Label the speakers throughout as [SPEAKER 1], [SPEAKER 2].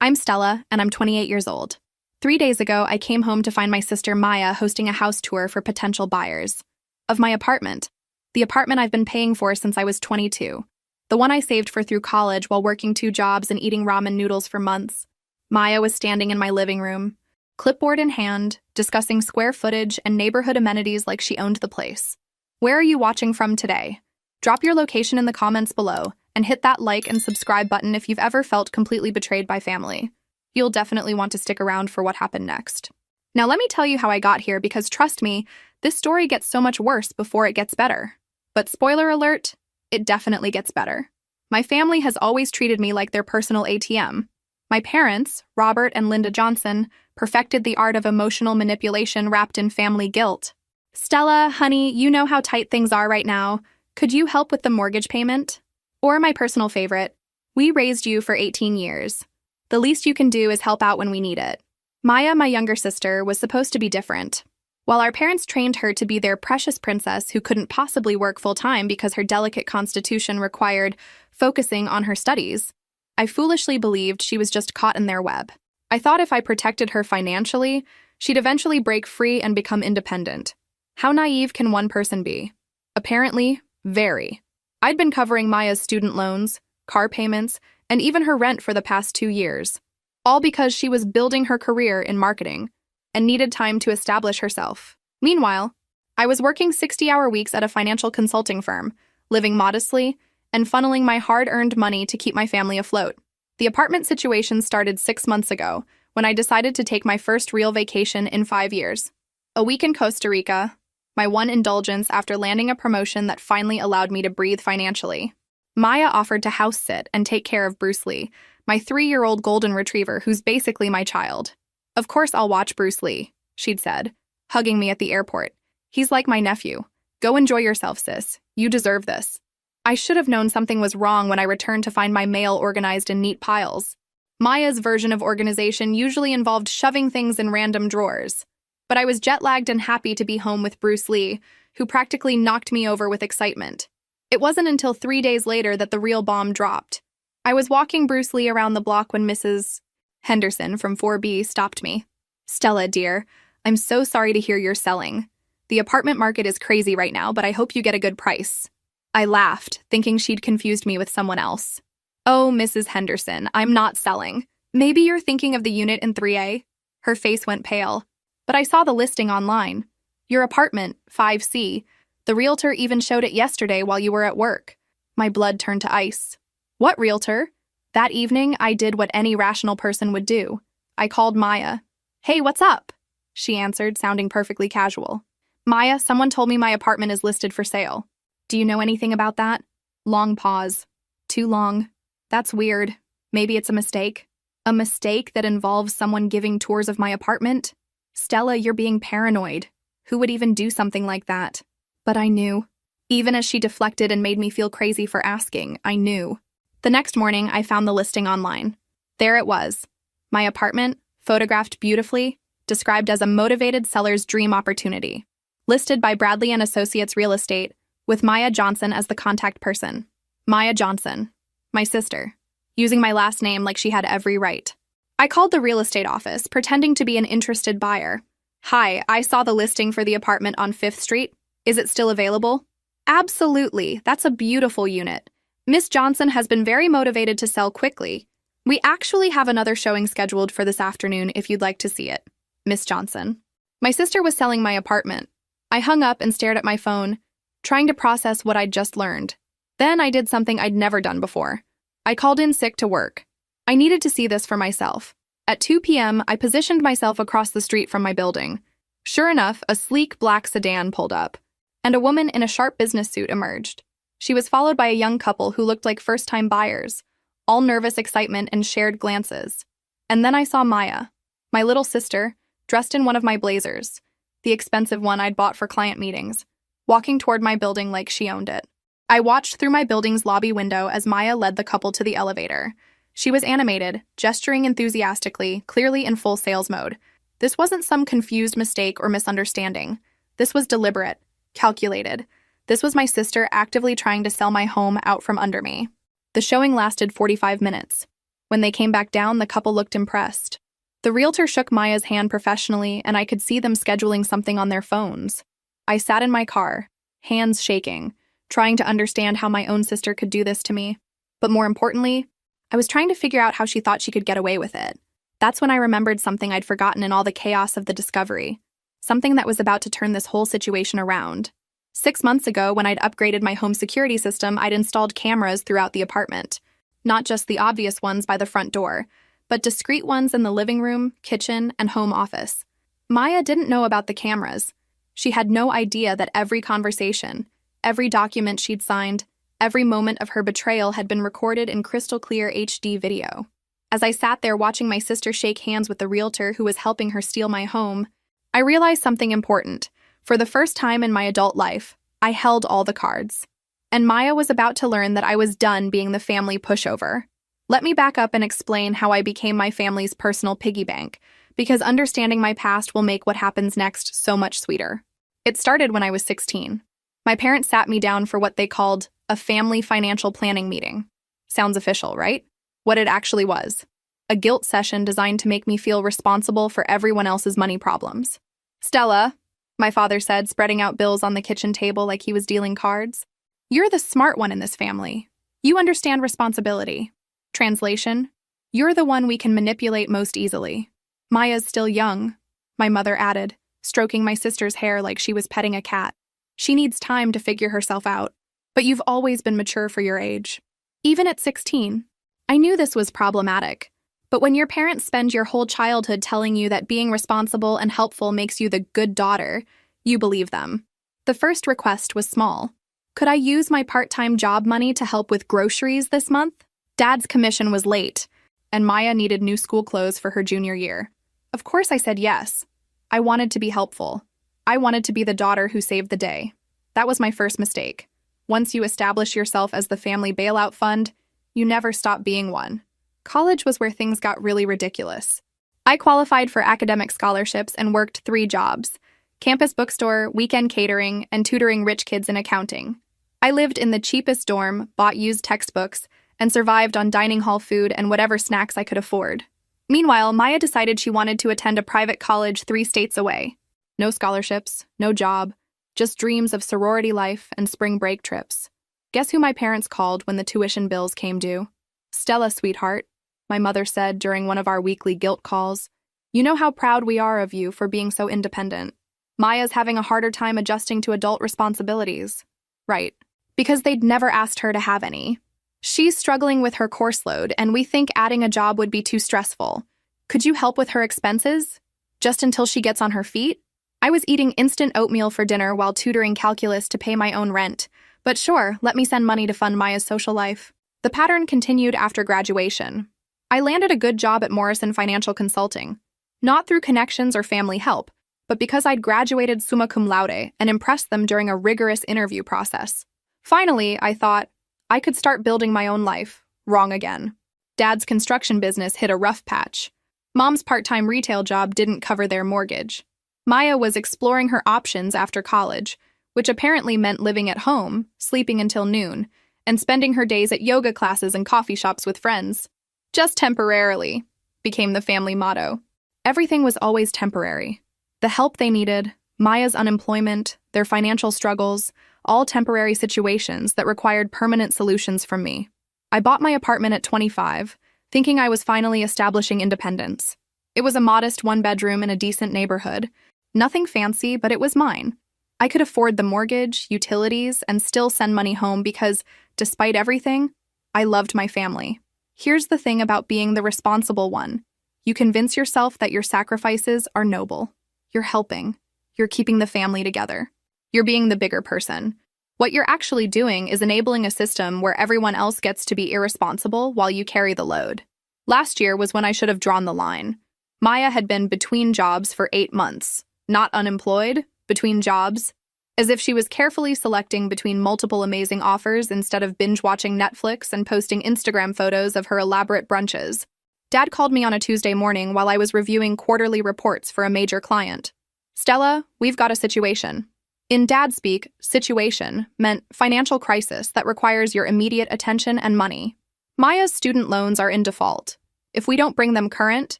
[SPEAKER 1] I'm Stella, and I'm 28 years old. 3 days ago, I came home to find my sister Maya hosting a house tour for potential buyers of my apartment. The apartment I've been paying for since I was 22. The one I saved for through college while working 2 jobs and eating ramen noodles for months. Maya was standing in my living room, clipboard in hand, discussing square footage and neighborhood amenities like she owned the place. Where are you watching from today? Drop your location in the comments below, and hit that like and subscribe button if you've ever felt completely betrayed by family. You'll definitely want to stick around for what happened next. Now let me tell you how I got here, because trust me, this story gets so much worse before it gets better. But spoiler alert, it definitely gets better. My family has always treated me like their personal ATM. My parents, Robert and Linda Johnson, perfected the art of emotional manipulation wrapped in family guilt. Stella, honey, you know how tight things are right now. Could you help with the mortgage payment? Or my personal favorite, we raised you for 18 years. The least you can do is help out when we need it. Maya, my younger sister, was supposed to be different. While our parents trained her to be their precious princess who couldn't possibly work full-time because her delicate constitution required focusing on her studies, I foolishly believed she was just caught in their web. I thought if I protected her financially, she'd eventually break free and become independent. How naive can one person be? Apparently, very. I'd been covering Maya's student loans, car payments, and even her rent for the past 2 years, all because she was building her career in marketing and needed time to establish herself. Meanwhile, I was working 60-hour weeks at a financial consulting firm, living modestly, and funneling my hard-earned money to keep my family afloat. The apartment situation started 6 months ago, when I decided to take my first real vacation in 5 years. A week in Costa Rica, my one indulgence after landing a promotion that finally allowed me to breathe financially. Maya offered to house sit and take care of Bruce Lee, my 3-year-old golden retriever who's basically my child. Of course I'll watch Bruce Lee, she'd said, hugging me at the airport. He's like my nephew. Go enjoy yourself, sis. You deserve this. I should have known something was wrong when I returned to find my mail organized in neat piles. Maya's version of organization usually involved shoving things in random drawers. But I was jet-lagged and happy to be home with Bruce Lee, who practically knocked me over with excitement. It wasn't until 3 days later that the real bomb dropped. I was walking Bruce Lee around the block when Mrs. Henderson from 4B stopped me. Stella, dear, I'm so sorry to hear you're selling. The apartment market is crazy right now, but I hope you get a good price. I laughed, thinking she'd confused me with someone else. Oh, Mrs. Henderson, I'm not selling. Maybe you're thinking of the unit in 3A? Her face went pale. But I saw the listing online. Your apartment, 5C. The realtor even showed it yesterday while you were at work. My blood turned to ice. What realtor? That evening, I did what any rational person would do. I called Maya. Hey, what's up? She answered, sounding perfectly casual. Maya, someone told me my apartment is listed for sale. Do you know anything about that? Long pause. Too long. That's weird. Maybe it's a mistake. A mistake that involves someone giving tours of my apartment? Stella, you're being paranoid. Who would even do something like that? But I knew. Even as she deflected and made me feel crazy for asking, I knew. The next morning, I found the listing online. There it was. My apartment, photographed beautifully, described as a motivated seller's dream opportunity. Listed by Bradley & Associates Real Estate, with Maya Johnson as the contact person. Maya Johnson, my sister, using my last name like she had every right. I called the real estate office, pretending to be an interested buyer. Hi, I saw the listing for the apartment on 5th Street. Is it still available? Absolutely, that's a beautiful unit. Miss Johnson has been very motivated to sell quickly. We actually have another showing scheduled for this afternoon if you'd like to see it. Miss Johnson. My sister was selling my apartment. I hung up and stared at my phone, trying to process what I'd just learned. Then I did something I'd never done before. I called in sick to work. I needed to see this for myself. At 2 p.m., I positioned myself across the street from my building. Sure enough, a sleek black sedan pulled up, and a woman in a sharp business suit emerged. She was followed by a young couple who looked like first-time buyers, all nervous excitement and shared glances. And then I saw Maya, my little sister, dressed in one of my blazers, the expensive one I'd bought for client meetings, walking toward my building like she owned it. I watched through my building's lobby window as Maya led the couple to the elevator. She was animated, gesturing enthusiastically, clearly in full sales mode. This wasn't some confused mistake or misunderstanding. This was deliberate, calculated. This was my sister actively trying to sell my home out from under me. The showing lasted 45 minutes. When they came back down, the couple looked impressed. The realtor shook Maya's hand professionally, and I could see them scheduling something on their phones. I sat in my car, hands shaking, trying to understand how my own sister could do this to me. But more importantly, I was trying to figure out how she thought she could get away with it. That's when I remembered something I'd forgotten in all the chaos of the discovery. Something that was about to turn this whole situation around. 6 months ago, when I'd upgraded my home security system, I'd installed cameras throughout the apartment. Not just the obvious ones by the front door, but discreet ones in the living room, kitchen, and home office. Maya didn't know about the cameras. She had no idea that every conversation, every document she'd signed, every moment of her betrayal had been recorded in crystal-clear HD video. As I sat there watching my sister shake hands with the realtor who was helping her steal my home, I realized something important. For the first time in my adult life, I held all the cards. And Maya was about to learn that I was done being the family pushover. Let me back up and explain how I became my family's personal piggy bank, because understanding my past will make what happens next so much sweeter. It started when I was 16. My parents sat me down for what they called a family financial planning meeting. Sounds official, right? What it actually was. A guilt session designed to make me feel responsible for everyone else's money problems. "Stella," my father said, spreading out bills on the kitchen table like he was dealing cards, "you're the smart one in this family. You understand responsibility." Translation: "You're the one we can manipulate most easily." "Maya's still young," my mother added, stroking my sister's hair like she was petting a cat. "She needs time to figure herself out. But you've always been mature for your age. Even at 16. I knew this was problematic. But when your parents spend your whole childhood telling you that being responsible and helpful makes you the good daughter, you believe them. The first request was small. Could I use my part-time job money to help with groceries this month? Dad's commission was late, and Maya needed new school clothes for her junior year. Of course I said yes. I wanted to be helpful. I wanted to be the daughter who saved the day. That was my first mistake. Once you establish yourself as the family bailout fund, you never stop being one. College was where things got really ridiculous. I qualified for academic scholarships and worked 3 jobs: campus bookstore, weekend catering, and tutoring rich kids in accounting. I lived in the cheapest dorm, bought used textbooks, and survived on dining hall food and whatever snacks I could afford. Meanwhile, Maya decided she wanted to attend a private college 3 states away. No scholarships, no job, just dreams of sorority life and spring break trips. Guess who my parents called when the tuition bills came due? "Stella, sweetheart," my mother said during one of our weekly guilt calls. "You know how proud we are of you for being so independent. Maya's having a harder time adjusting to adult responsibilities." Right. Because they'd never asked her to have any. "She's struggling with her course load, and we think adding a job would be too stressful. Could you help with her expenses? Just until she gets on her feet?" I was eating instant oatmeal for dinner while tutoring calculus to pay my own rent. But sure, let me send money to fund Maya's social life. The pattern continued after graduation. I landed a good job at Morrison Financial Consulting. Not through connections or family help, but because I'd graduated summa cum laude and impressed them during a rigorous interview process. Finally, I thought, I could start building my own life. Wrong again. Dad's construction business hit a rough patch. Mom's part-time retail job didn't cover their mortgage. Maya was exploring her options after college, which apparently meant living at home, sleeping until noon, and spending her days at yoga classes and coffee shops with friends. "Just temporarily," became the family motto. Everything was always temporary. The help they needed, Maya's unemployment, their financial struggles, all temporary situations that required permanent solutions from me. I bought my apartment at 25, thinking I was finally establishing independence. It was a modest 1-bedroom in a decent neighborhood. Nothing fancy, but it was mine. I could afford the mortgage, utilities, and still send money home because, despite everything, I loved my family. Here's the thing about being the responsible one. You convince yourself that your sacrifices are noble. You're helping. You're keeping the family together. You're being the bigger person. What you're actually doing is enabling a system where everyone else gets to be irresponsible while you carry the load. Last year was when I should have drawn the line. Maya had been between jobs for 8 months. Not unemployed, between jobs, as if she was carefully selecting between multiple amazing offers instead of binge-watching Netflix and posting Instagram photos of her elaborate brunches. Dad called me on a Tuesday morning while I was reviewing quarterly reports for a major client. "Stella, we've got a situation." In Dad speak, situation meant financial crisis that requires your immediate attention and money. Maya's student loans are in default. If we don't bring them current,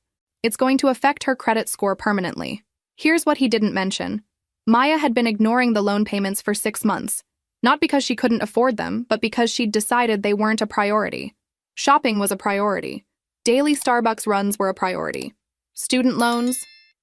[SPEAKER 1] it's going to affect her credit score permanently. Here's what he didn't mention. Maya had been ignoring the loan payments for 6 months, not because she couldn't afford them, but because she'd decided they weren't a priority. Shopping was a priority. Daily Starbucks runs were a priority. Student loans,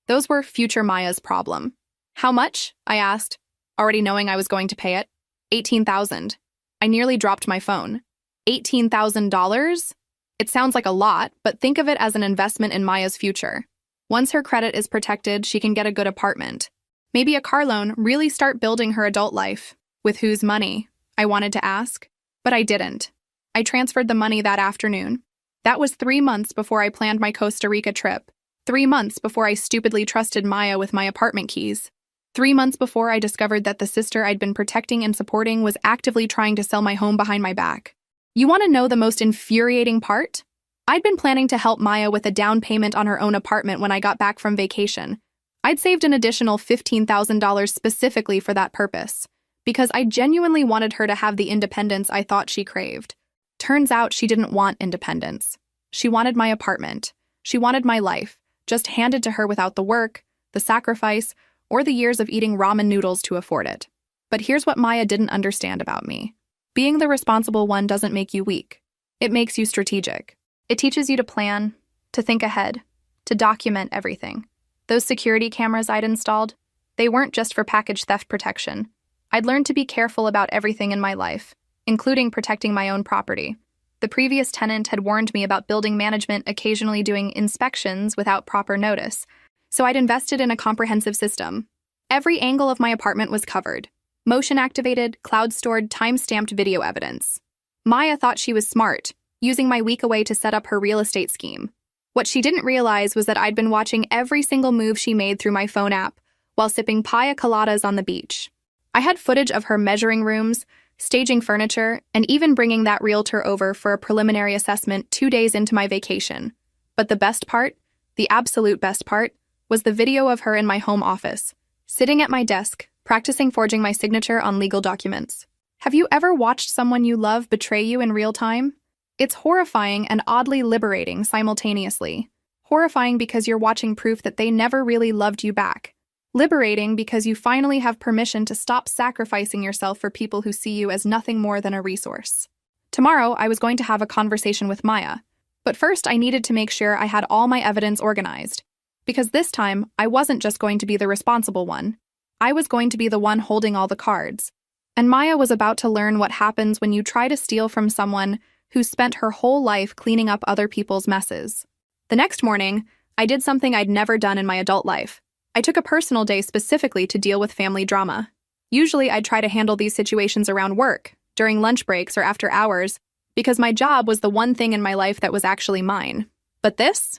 [SPEAKER 1] those were future Maya's problem. How much? I asked, already knowing I was going to pay it. $18,000. I nearly dropped my phone. $18,000? It sounds like a lot, but think of it as an investment in Maya's future. Once her credit is protected, she can get a good apartment. Maybe a car loan, really start building her adult life. With whose money? I wanted to ask, but I didn't. I transferred the money that afternoon. That was 3 months before I planned my Costa Rica trip. 3 months before I stupidly trusted Maya with my apartment keys. 3 months before I discovered that the sister I'd been protecting and supporting was actively trying to sell my home behind my back. You want to know the most infuriating part? I'd been planning to help Maya with a down payment on her own apartment when I got back from vacation. I'd saved an additional $15,000 specifically for that purpose, because I genuinely wanted her to have the independence I thought she craved. Turns out she didn't want independence. She wanted my apartment. She wanted my life, just handed to her without the work, the sacrifice, or the years of eating ramen noodles to afford it. But here's what Maya didn't understand about me. Being the responsible one doesn't make you weak. It makes you strategic. It teaches you to plan, to think ahead, to document everything. Those security cameras I'd installed, they weren't just for package theft protection. I'd learned to be careful about everything in my life, including protecting my own property. The previous tenant had warned me about building management occasionally doing inspections without proper notice, so I'd invested in a comprehensive system. Every angle of my apartment was covered. Motion-activated, cloud-stored, time-stamped video evidence. Maya thought she was smart, using my week away to set up her real estate scheme. What she didn't realize was that I'd been watching every single move she made through my phone app while sipping pina coladas on the beach. I had footage of her measuring rooms, staging furniture, and even bringing that realtor over for a preliminary assessment 2 days into my vacation. But the best part, the absolute best part, was the video of her in my home office, sitting at my desk, practicing forging my signature on legal documents. Have you ever watched someone you love betray you in real time? It's horrifying and oddly liberating simultaneously. Horrifying because you're watching proof that they never really loved you back. Liberating because you finally have permission to stop sacrificing yourself for people who see you as nothing more than a resource. Tomorrow, I was going to have a conversation with Maya. But first, I needed to make sure I had all my evidence organized. Because this time, I wasn't just going to be the responsible one. I was going to be the one holding all the cards. And Maya was about to learn what happens when you try to steal from someone who spent her whole life cleaning up other people's messes. The next morning, I did something I'd never done in my adult life. I took a personal day specifically to deal with family drama. Usually, I'd try to handle these situations around work, during lunch breaks or after hours, because my job was the one thing in my life that was actually mine. But this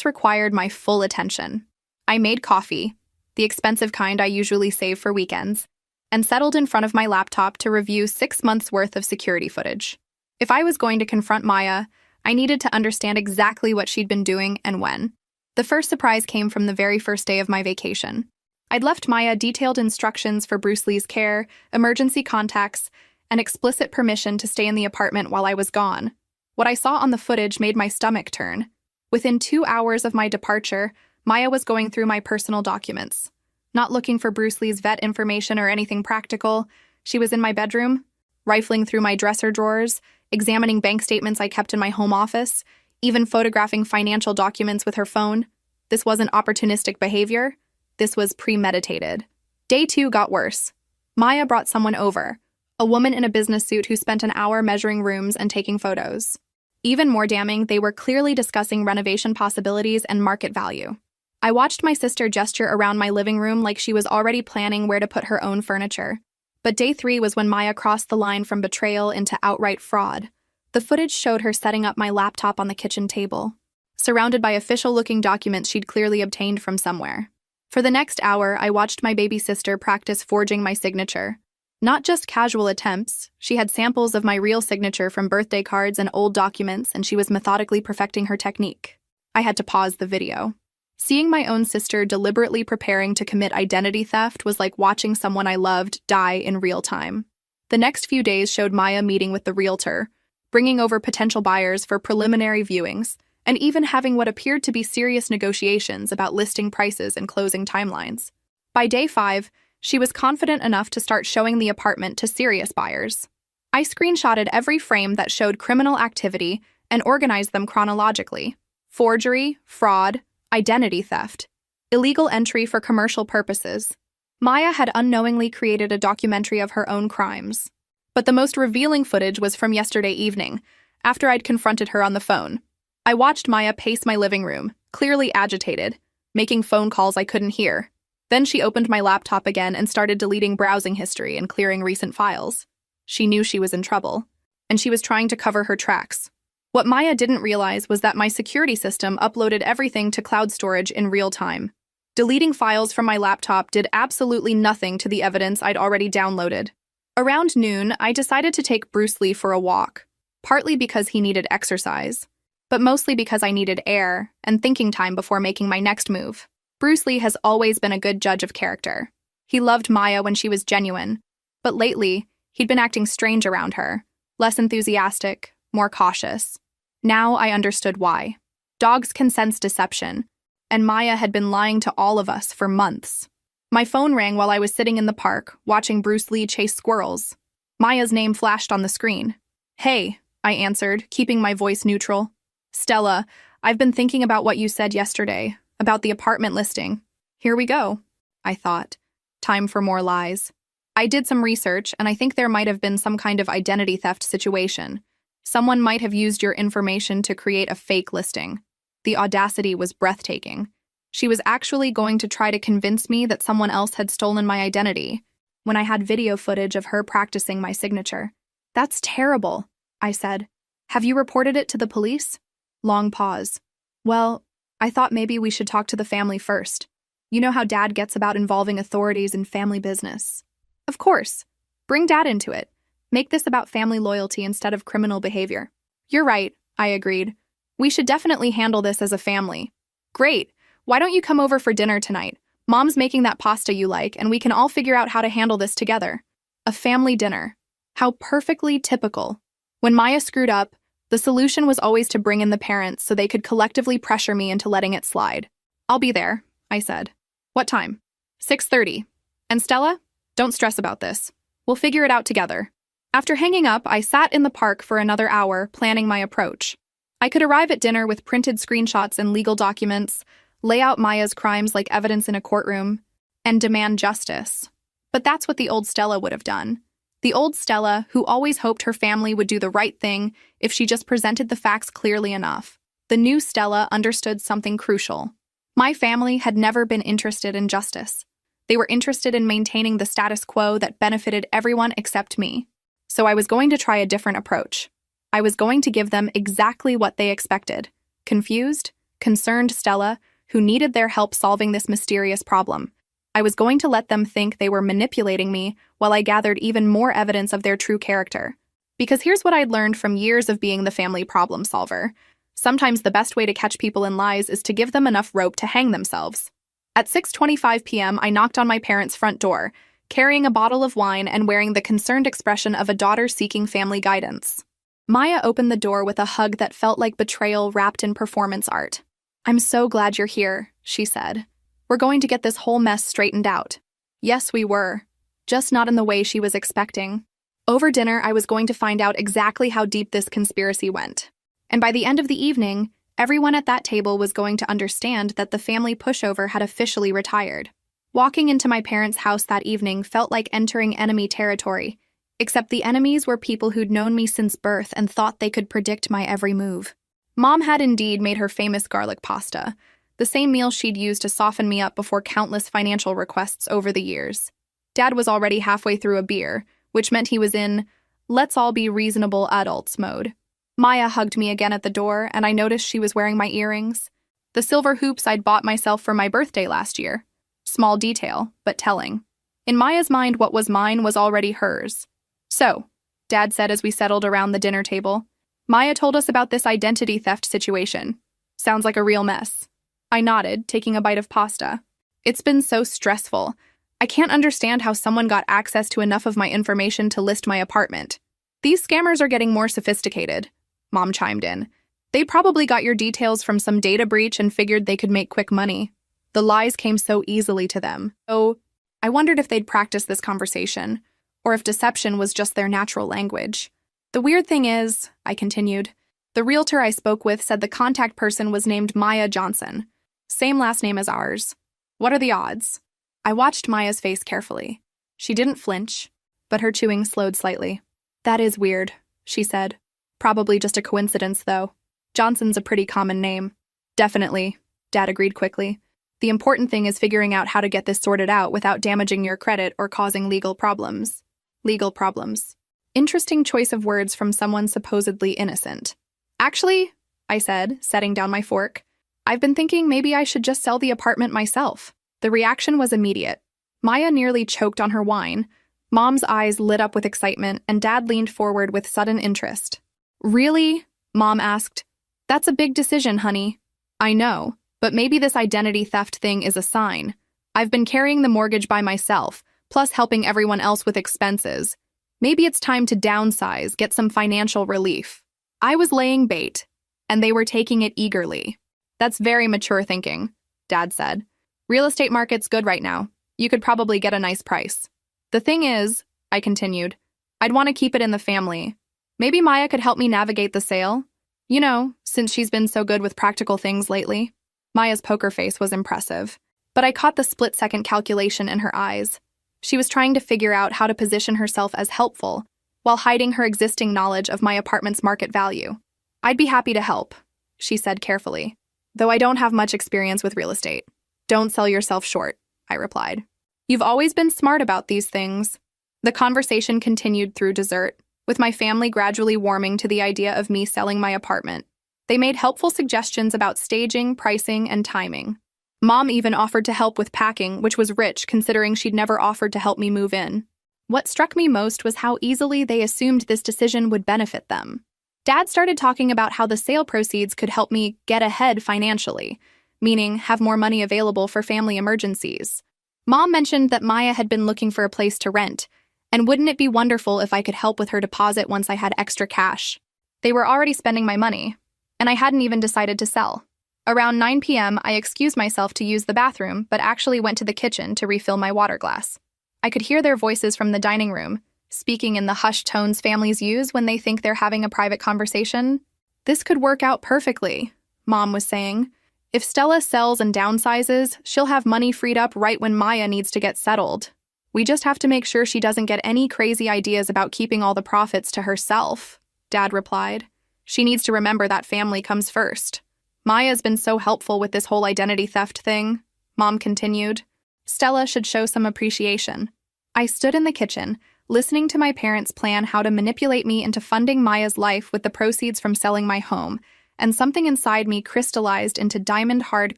[SPEAKER 1] required my full attention. I made coffee, the expensive kind I usually save for weekends, and settled in front of my laptop to review 6 months' worth of security footage. If I was going to confront Maya, I needed to understand exactly what she'd been doing and when. The first surprise came from the very first day of my vacation. I'd left Maya detailed instructions for Bruce Lee's care, emergency contacts, and explicit permission to stay in the apartment while I was gone. What I saw on the footage made my stomach turn. Within 2 hours of my departure, Maya was going through my personal documents. Not looking for Bruce Lee's vet information or anything practical, she was in my bedroom, rifling through my dresser drawers, examining bank statements I kept in my home office, even photographing financial documents with her phone. This wasn't opportunistic behavior. This was premeditated. Day 2 got worse. Maya brought someone over, a woman in a business suit who spent an hour measuring rooms and taking photos. Even more damning, they were clearly discussing renovation possibilities and market value. I watched my sister gesture around my living room like she was already planning where to put her own furniture. But day 3 was when Maya crossed the line from betrayal into outright fraud. The footage showed her setting up my laptop on the kitchen table, surrounded by official-looking documents she'd clearly obtained from somewhere. For the next hour, I watched my baby sister practice forging my signature. Not just casual attempts, she had samples of my real signature from birthday cards and old documents, and she was methodically perfecting her technique. I had to pause the video. Seeing my own sister deliberately preparing to commit identity theft was like watching someone I loved die in real time. The next few days showed Maya meeting with the realtor, bringing over potential buyers for preliminary viewings, and even having what appeared to be serious negotiations about listing prices and closing timelines. By day 5, she was confident enough to start showing the apartment to serious buyers. I screenshotted every frame that showed criminal activity and organized them chronologically: forgery, fraud, identity theft, illegal entry for commercial purposes. Maya had unknowingly created a documentary of her own crimes. But the most revealing footage was from yesterday evening, after I'd confronted her on the phone. I watched Maya pace my living room, clearly agitated, making phone calls I couldn't hear. Then she opened my laptop again and started deleting browsing history and clearing recent files. She knew she was in trouble, and she was trying to cover her tracks. What Maya didn't realize was that my security system uploaded everything to cloud storage in real time. Deleting files from my laptop did absolutely nothing to the evidence I'd already downloaded. Around noon, I decided to take Bruce Lee for a walk, partly because he needed exercise, but mostly because I needed air and thinking time before making my next move. Bruce Lee has always been a good judge of character. He loved Maya when she was genuine, but lately, he'd been acting strange around her, less enthusiastic, more cautious. Now I understood why. Dogs can sense deception, and Maya had been lying to all of us for months. My phone rang while I was sitting in the park, watching Bruce Lee chase squirrels. Maya's name flashed on the screen. "Hey," I answered, keeping my voice neutral. "Stella, I've been thinking about what you said yesterday, about the apartment listing." "Here we go," I thought. Time for more lies. "I did some research, and I think there might have been some kind of identity theft situation. Someone might have used your information to create a fake listing." The audacity was breathtaking. She was actually going to try to convince me that someone else had stolen my identity, when I had video footage of her practicing my signature. "That's terrible," I said. "Have you reported it to the police?" Long pause. "Well, I thought maybe we should talk to the family first. You know how Dad gets about involving authorities in family business." "Of course. Bring Dad into it. Make this about family loyalty instead of criminal behavior." "You're right," I agreed. "We should definitely handle this as a family." "Great. Why don't you come over for dinner tonight? Mom's making that pasta you like, and we can all figure out how to handle this together." A family dinner. How perfectly typical. When Maya screwed up, the solution was always to bring in the parents so they could collectively pressure me into letting it slide. "I'll be there," I said. "What time?" 6:30. "And Stella? Don't stress about this. We'll figure it out together." After hanging up, I sat in the park for another hour, planning my approach. I could arrive at dinner with printed screenshots and legal documents, lay out Maya's crimes like evidence in a courtroom, and demand justice. But that's what the old Stella would have done. The old Stella, who always hoped her family would do the right thing if she just presented the facts clearly enough. The new Stella understood something crucial. My family had never been interested in justice. They were interested in maintaining the status quo that benefited everyone except me. So I was going to try a different approach. I was going to give them exactly what they expected: confused, concerned Stella, who needed their help solving this mysterious problem. I was going to let them think they were manipulating me while I gathered even more evidence of their true character. Because here's what I'd learned from years of being the family problem solver. Sometimes the best way to catch people in lies is to give them enough rope to hang themselves. At 6:25 p.m., I knocked on my parents' front door, carrying a bottle of wine and wearing the concerned expression of a daughter seeking family guidance. Maya opened the door with a hug that felt like betrayal wrapped in performance art. "I'm so glad you're here," she said. "We're going to get this whole mess straightened out." Yes, we were. Just not in the way she was expecting. Over dinner, I was going to find out exactly how deep this conspiracy went. And by the end of the evening, everyone at that table was going to understand that the family pushover had officially retired. Walking into my parents' house that evening felt like entering enemy territory, except the enemies were people who'd known me since birth and thought they could predict my every move. Mom had indeed made her famous garlic pasta, the same meal she'd used to soften me up before countless financial requests over the years. Dad was already halfway through a beer, which meant he was in "let's all be reasonable adults" mode. Maya hugged me again at the door, and I noticed she was wearing my earrings. The silver hoops I'd bought myself for my birthday last year. Small detail, but telling. In Maya's mind, what was mine was already hers. "So," Dad said as we settled around the dinner table, "Maya told us about this identity theft situation. Sounds like a real mess." I nodded, taking a bite of pasta. "It's been so stressful. I can't understand how someone got access to enough of my information to list my apartment. These scammers are getting more sophisticated," Mom chimed in. They probably got your details from some data breach and figured they could make quick money. The lies came so easily to them. Oh, I wondered if they'd practice this conversation, or if deception was just their natural language. The weird thing is, I continued, the realtor I spoke with said the contact person was named Maya Johnson. Same last name as ours. What are the odds? I watched Maya's face carefully. She didn't flinch, but her chewing slowed slightly. That is weird, she said. Probably just a coincidence, though. Johnson's a pretty common name. Definitely, Dad agreed quickly. The important thing is figuring out how to get this sorted out without damaging your credit or causing legal problems. Legal problems. Interesting choice of words from someone supposedly innocent. Actually, I said, setting down my fork, I've been thinking maybe I should just sell the apartment myself. The reaction was immediate. Maya nearly choked on her wine. Mom's eyes lit up with excitement, and Dad leaned forward with sudden interest. Really? Mom asked. That's a big decision, honey. I know, but maybe this identity theft thing is a sign. I've been carrying the mortgage by myself, plus helping everyone else with expenses. Maybe it's time to downsize, get some financial relief. I was laying bait, and they were taking it eagerly. That's very mature thinking, Dad said. Real estate market's good right now. You could probably get a nice price. The thing is, I continued, I'd want to keep it in the family. Maybe Maya could help me navigate the sale. You know, since she's been so good with practical things lately. Maya's poker face was impressive, but I caught the split-second calculation in her eyes. She was trying to figure out how to position herself as helpful, while hiding her existing knowledge of my apartment's market value. I'd be happy to help, she said carefully, though I don't have much experience with real estate. Don't sell yourself short, I replied. You've always been smart about these things. The conversation continued through dessert, with my family gradually warming to the idea of me selling my apartment. They made helpful suggestions about staging, pricing, and timing. Mom even offered to help with packing, which was rich considering she'd never offered to help me move in. What struck me most was how easily they assumed this decision would benefit them. Dad started talking about how the sale proceeds could help me get ahead financially, meaning have more money available for family emergencies. Mom mentioned that Maya had been looking for a place to rent, and wouldn't it be wonderful if I could help with her deposit once I had extra cash? They were already spending my money, and I hadn't even decided to sell. Around 9 p.m., I excused myself to use the bathroom, but actually went to the kitchen to refill my water glass. I could hear their voices from the dining room, speaking in the hushed tones families use when they think they're having a private conversation. This could work out perfectly, Mom was saying. If Stella sells and downsizes, she'll have money freed up right when Maya needs to get settled. We just have to make sure she doesn't get any crazy ideas about keeping all the profits to herself, Dad replied. She needs to remember that family comes first. Maya's been so helpful with this whole identity theft thing, Mom continued. Stella should show some appreciation. I stood in the kitchen, listening to my parents plan how to manipulate me into funding Maya's life with the proceeds from selling my home, and something inside me crystallized into diamond-hard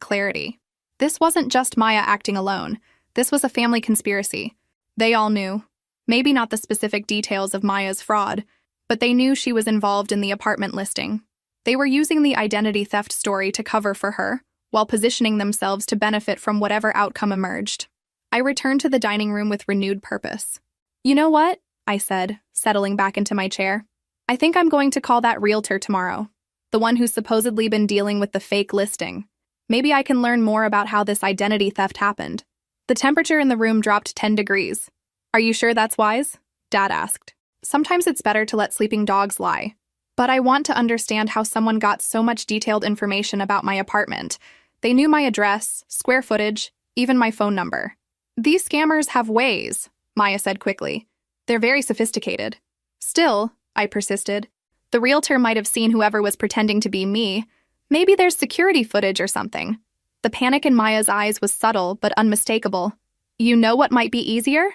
[SPEAKER 1] clarity. This wasn't just Maya acting alone. This was a family conspiracy. They all knew. Maybe not the specific details of Maya's fraud, but they knew she was involved in the apartment listing. They were using the identity theft story to cover for her, while positioning themselves to benefit from whatever outcome emerged. I returned to the dining room with renewed purpose. You know what? I said, settling back into my chair. I think I'm going to call that realtor tomorrow, the one who's supposedly been dealing with the fake listing. Maybe I can learn more about how this identity theft happened. The temperature in the room dropped 10 degrees. Are you sure that's wise? Dad asked. Sometimes it's better to let sleeping dogs lie. But I want to understand how someone got so much detailed information about my apartment. They knew my address, square footage, even my phone number. These scammers have ways, Maya said quickly. They're very sophisticated. Still, I persisted, the realtor might have seen whoever was pretending to be me. Maybe there's security footage or something. The panic in Maya's eyes was subtle but unmistakable. You know what might be easier?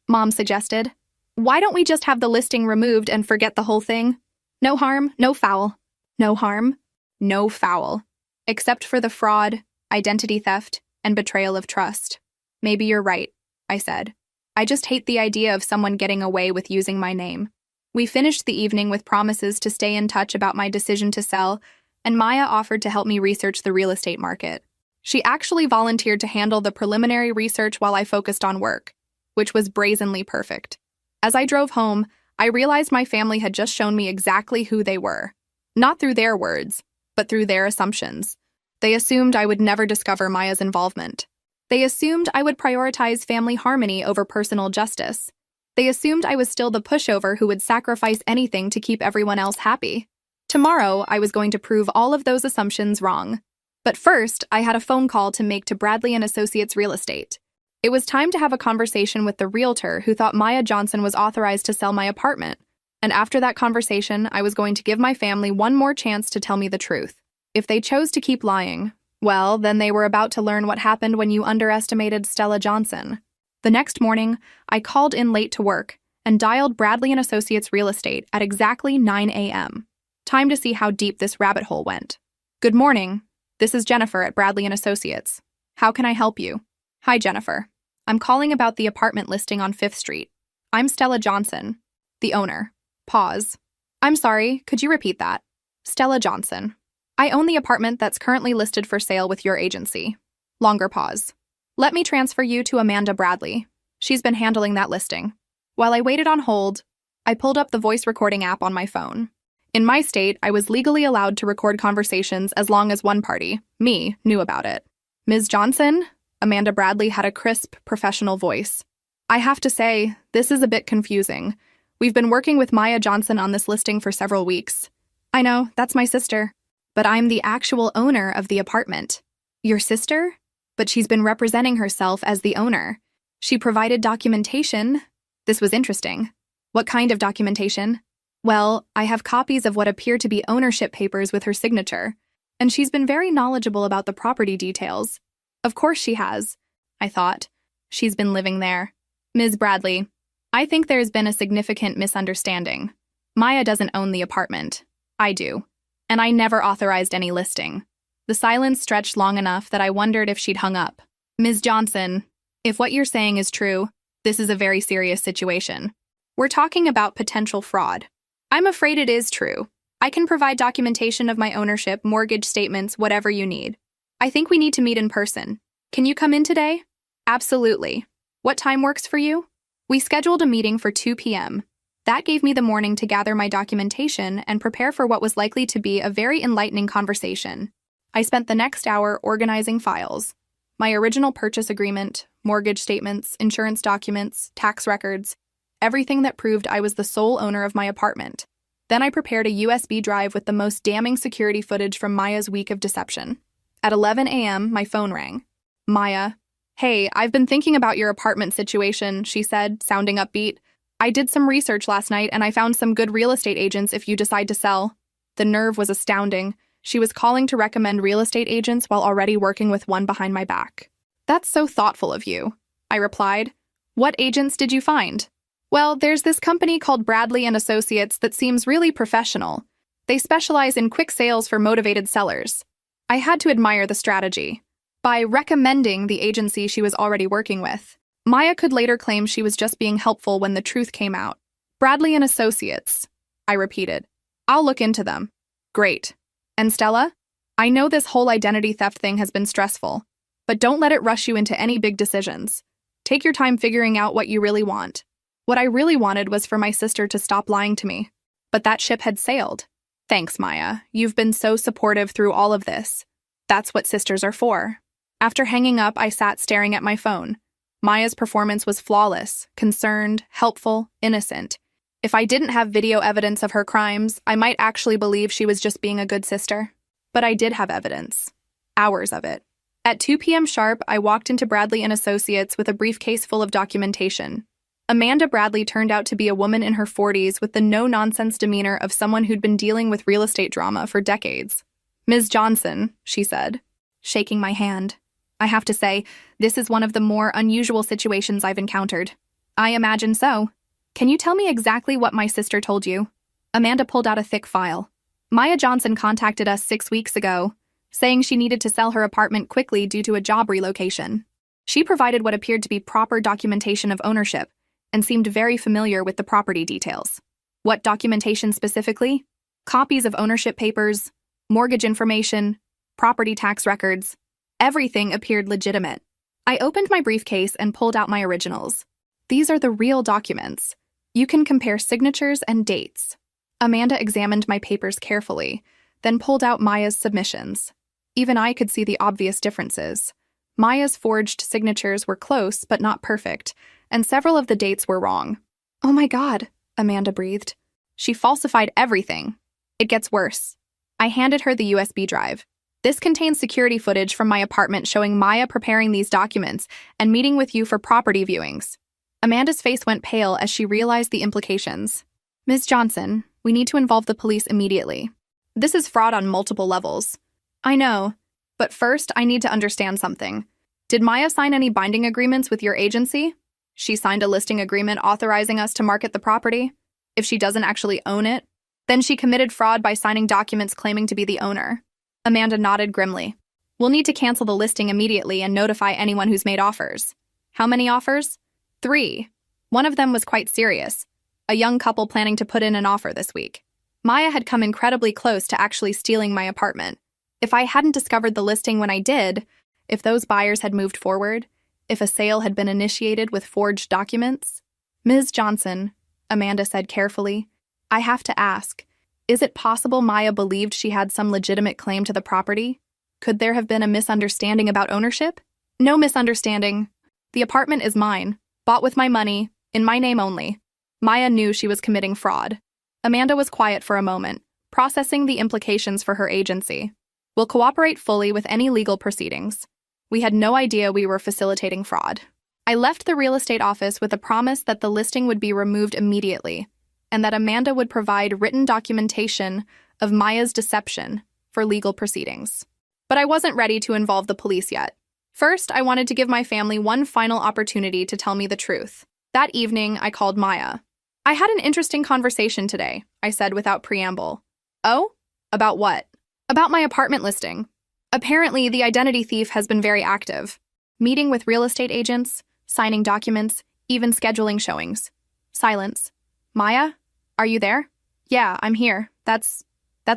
[SPEAKER 1] Mom suggested. Why don't we just have the listing removed and forget the whole thing? No harm, no foul. No harm, no foul. Except for the fraud, identity theft, and betrayal of trust. Maybe you're right, I said. I just hate the idea of someone getting away with using my name. We finished the evening with promises to stay in touch about my decision to sell, and Maya offered to help me research the real estate market. She actually volunteered to handle the preliminary research while I focused on work, which was brazenly perfect. As I drove home, I realized my family had just shown me exactly who they were. Not through their words, but but through their assumptions. They assumed I would never discover Maya's involvement. They assumed I would prioritize family harmony over personal justice. They assumed I was still the pushover who would sacrifice anything to keep everyone else happy. Tomorrow, I was going to prove all of those assumptions wrong. But first, I had a phone call to make to Bradley and Associates Real Estate. It was time to have a conversation with the realtor who thought Maya Johnson was authorized to sell my apartment. And after that conversation, I was going to give my family one more chance to tell me the truth. If they chose to keep lying, well, then they were about to learn what happened when you underestimated Stella Johnson. The next morning, I called in late to work and dialed Bradley and Associates Real Estate at exactly 9 a.m. Time to see how deep this rabbit hole went. Good morning. This is Jennifer at Bradley and Associates. How can I help you? Hi, Jennifer. I'm calling about the apartment listing on 5th Street. I'm Stella Johnson, the owner. Pause. I'm sorry, could you repeat that? Stella Johnson. I own the apartment that's currently listed for sale with your agency. Longer pause. Let me transfer you to Amanda Bradley. She's been handling that listing. While I waited on hold, I pulled up the voice recording app on my phone. In my state, I was legally allowed to record conversations as long as one party, me, knew about it. Ms. Johnson? Amanda Bradley had a crisp, professional voice. I have to say, this is a bit confusing. We've been working with Maya Johnson on this listing for several weeks. I know, that's my sister. But I'm the actual owner of the apartment. Your sister? But she's been representing herself as the owner. She provided documentation. This was interesting. What kind of documentation? Well, I have copies of what appear to be ownership papers with her signature, and she's been very knowledgeable about the property details. Of course she has, I thought. She's been living there. Ms. Bradley, I think there's been a significant misunderstanding. Maya doesn't own the apartment. I do. And I never authorized any listing. The silence stretched long enough that I wondered if she'd hung up. Ms. Johnson, if what you're saying is true, this is a very serious situation. We're talking about potential fraud. I'm afraid it is true. I can provide documentation of my ownership, mortgage statements, whatever you need. I think we need to meet in person. Can you come in today? Absolutely. What time works for you? We scheduled a meeting for 2 p.m. That gave me the morning to gather my documentation and prepare for what was likely to be a very enlightening conversation. I spent the next hour organizing files. My original purchase agreement, mortgage statements, insurance documents, tax records, everything that proved I was the sole owner of my apartment. Then I prepared a USB drive with the most damning security footage from Maya's week of deception. At 11 a.m., my phone rang. Maya. Hey, I've been thinking about your apartment situation, she said, sounding upbeat. I did some research last night and I found some good real estate agents if you decide to sell. The nerve was astounding. She was calling to recommend real estate agents while already working with one behind my back. That's so thoughtful of you, I replied. What agents did you find? Well, there's this company called Bradley and Associates that seems really professional. They specialize in quick sales for motivated sellers. I had to admire the strategy. By recommending the agency she was already working with, Maya could later claim she was just being helpful when the truth came out. Bradley and Associates, I repeated. I'll look into them. Great. And Stella? I know this whole identity theft thing has been stressful, but don't let it rush you into any big decisions. Take your time figuring out what you really want. What I really wanted was for my sister to stop lying to me. But that ship had sailed. Thanks, Maya. You've been so supportive through all of this. That's what sisters are for. After hanging up, I sat staring at my phone. Maya's performance was flawless, concerned, helpful, innocent. If I didn't have video evidence of her crimes, I might actually believe she was just being a good sister. But I did have evidence. Hours of it. At 2 p.m. sharp, I walked into Bradley and Associates with a briefcase full of documentation. Amanda Bradley turned out to be a woman in her 40s with the no-nonsense demeanor of someone who'd been dealing with real estate drama for decades. Ms. Johnson, she said, shaking my hand. I have to say, this is one of the more unusual situations I've encountered. I imagine so. Can you tell me exactly what my sister told you? Amanda pulled out a thick file. Maya Johnson contacted us 6 weeks ago, saying she needed to sell her apartment quickly due to a job relocation. She provided what appeared to be proper documentation of ownership and seemed very familiar with the property details. What documentation specifically? Copies of ownership papers, mortgage information, property tax records. Everything appeared legitimate. I opened my briefcase and pulled out my originals. These are the real documents. You can compare signatures and dates. Amanda examined my papers carefully, then pulled out Maya's submissions. Even I could see the obvious differences. Maya's forged signatures were close but not perfect, and several of the dates were wrong. "Oh my God," Amanda breathed. "She falsified everything." "It gets worse." I handed her the USB drive. "This contains security footage from my apartment showing Maya preparing these documents and meeting with you for property viewings." Amanda's face went pale as she realized the implications. "Ms. Johnson, we need to involve the police immediately. This is fraud on multiple levels." "I know, but first I need to understand something. Did Maya sign any binding agreements with your agency?" "She signed a listing agreement authorizing us to market the property. If she doesn't actually own it, then she committed fraud by signing documents claiming to be the owner." Amanda nodded grimly. "We'll need to cancel the listing immediately and notify anyone who's made offers." "How many offers?" 3. One of them was quite serious. A young couple planning to put in an offer this week. Maya had come incredibly close to actually stealing my apartment. If I hadn't discovered the listing when I did, if those buyers had moved forward, if a sale had been initiated with forged documents. "Ms. Johnson," Amanda said carefully, "I have to ask, is it possible Maya believed she had some legitimate claim to the property? Could there have been a misunderstanding about ownership?" "No misunderstanding. The apartment is mine, bought with my money, in my name only." Maya knew she was committing fraud. Amanda was quiet for a moment, processing the implications for her agency. "We'll cooperate fully with any legal proceedings. We had no idea we were facilitating fraud." I left the real estate office with a promise that the listing would be removed immediately, and that Amanda would provide written documentation of Maya's deception for legal proceedings. But I wasn't ready to involve the police yet. First, I wanted to give my family one final opportunity to tell me the truth. That evening, I called Maya. "I had an interesting conversation today," I said without preamble. "Oh? About what?" "About my apartment listing. Apparently, the identity thief has been very active. Meeting with real estate agents, signing documents, even scheduling showings." Silence. "Maya? Are you there?" "Yeah, I'm here. That's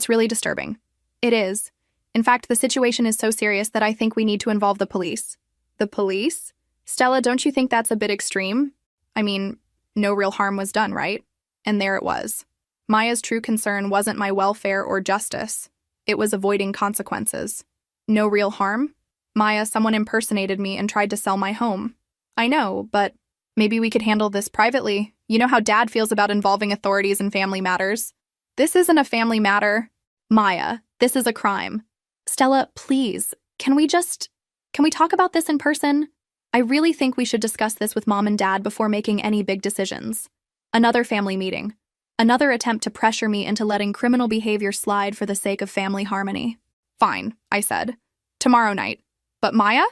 [SPEAKER 1] really disturbing." "It is. In fact, the situation is so serious that I think we need to involve the police." "The police? Stella, don't you think that's a bit extreme? I mean, no real harm was done, right?" And there it was. Maya's true concern wasn't my welfare or justice. It was avoiding consequences. No real harm? "Maya, someone impersonated me and tried to sell my home." "I know, but maybe we could handle this privately. You know how Dad feels about involving authorities in family matters." "This isn't a family matter." "Maya, this is a crime." "Stella, please, can we talk about this in person? I really think we should discuss this with Mom and Dad before making any big decisions." Another family meeting. Another attempt to pressure me into letting criminal behavior slide for the sake of family harmony. "Fine," I said. "Tomorrow night. But Maya?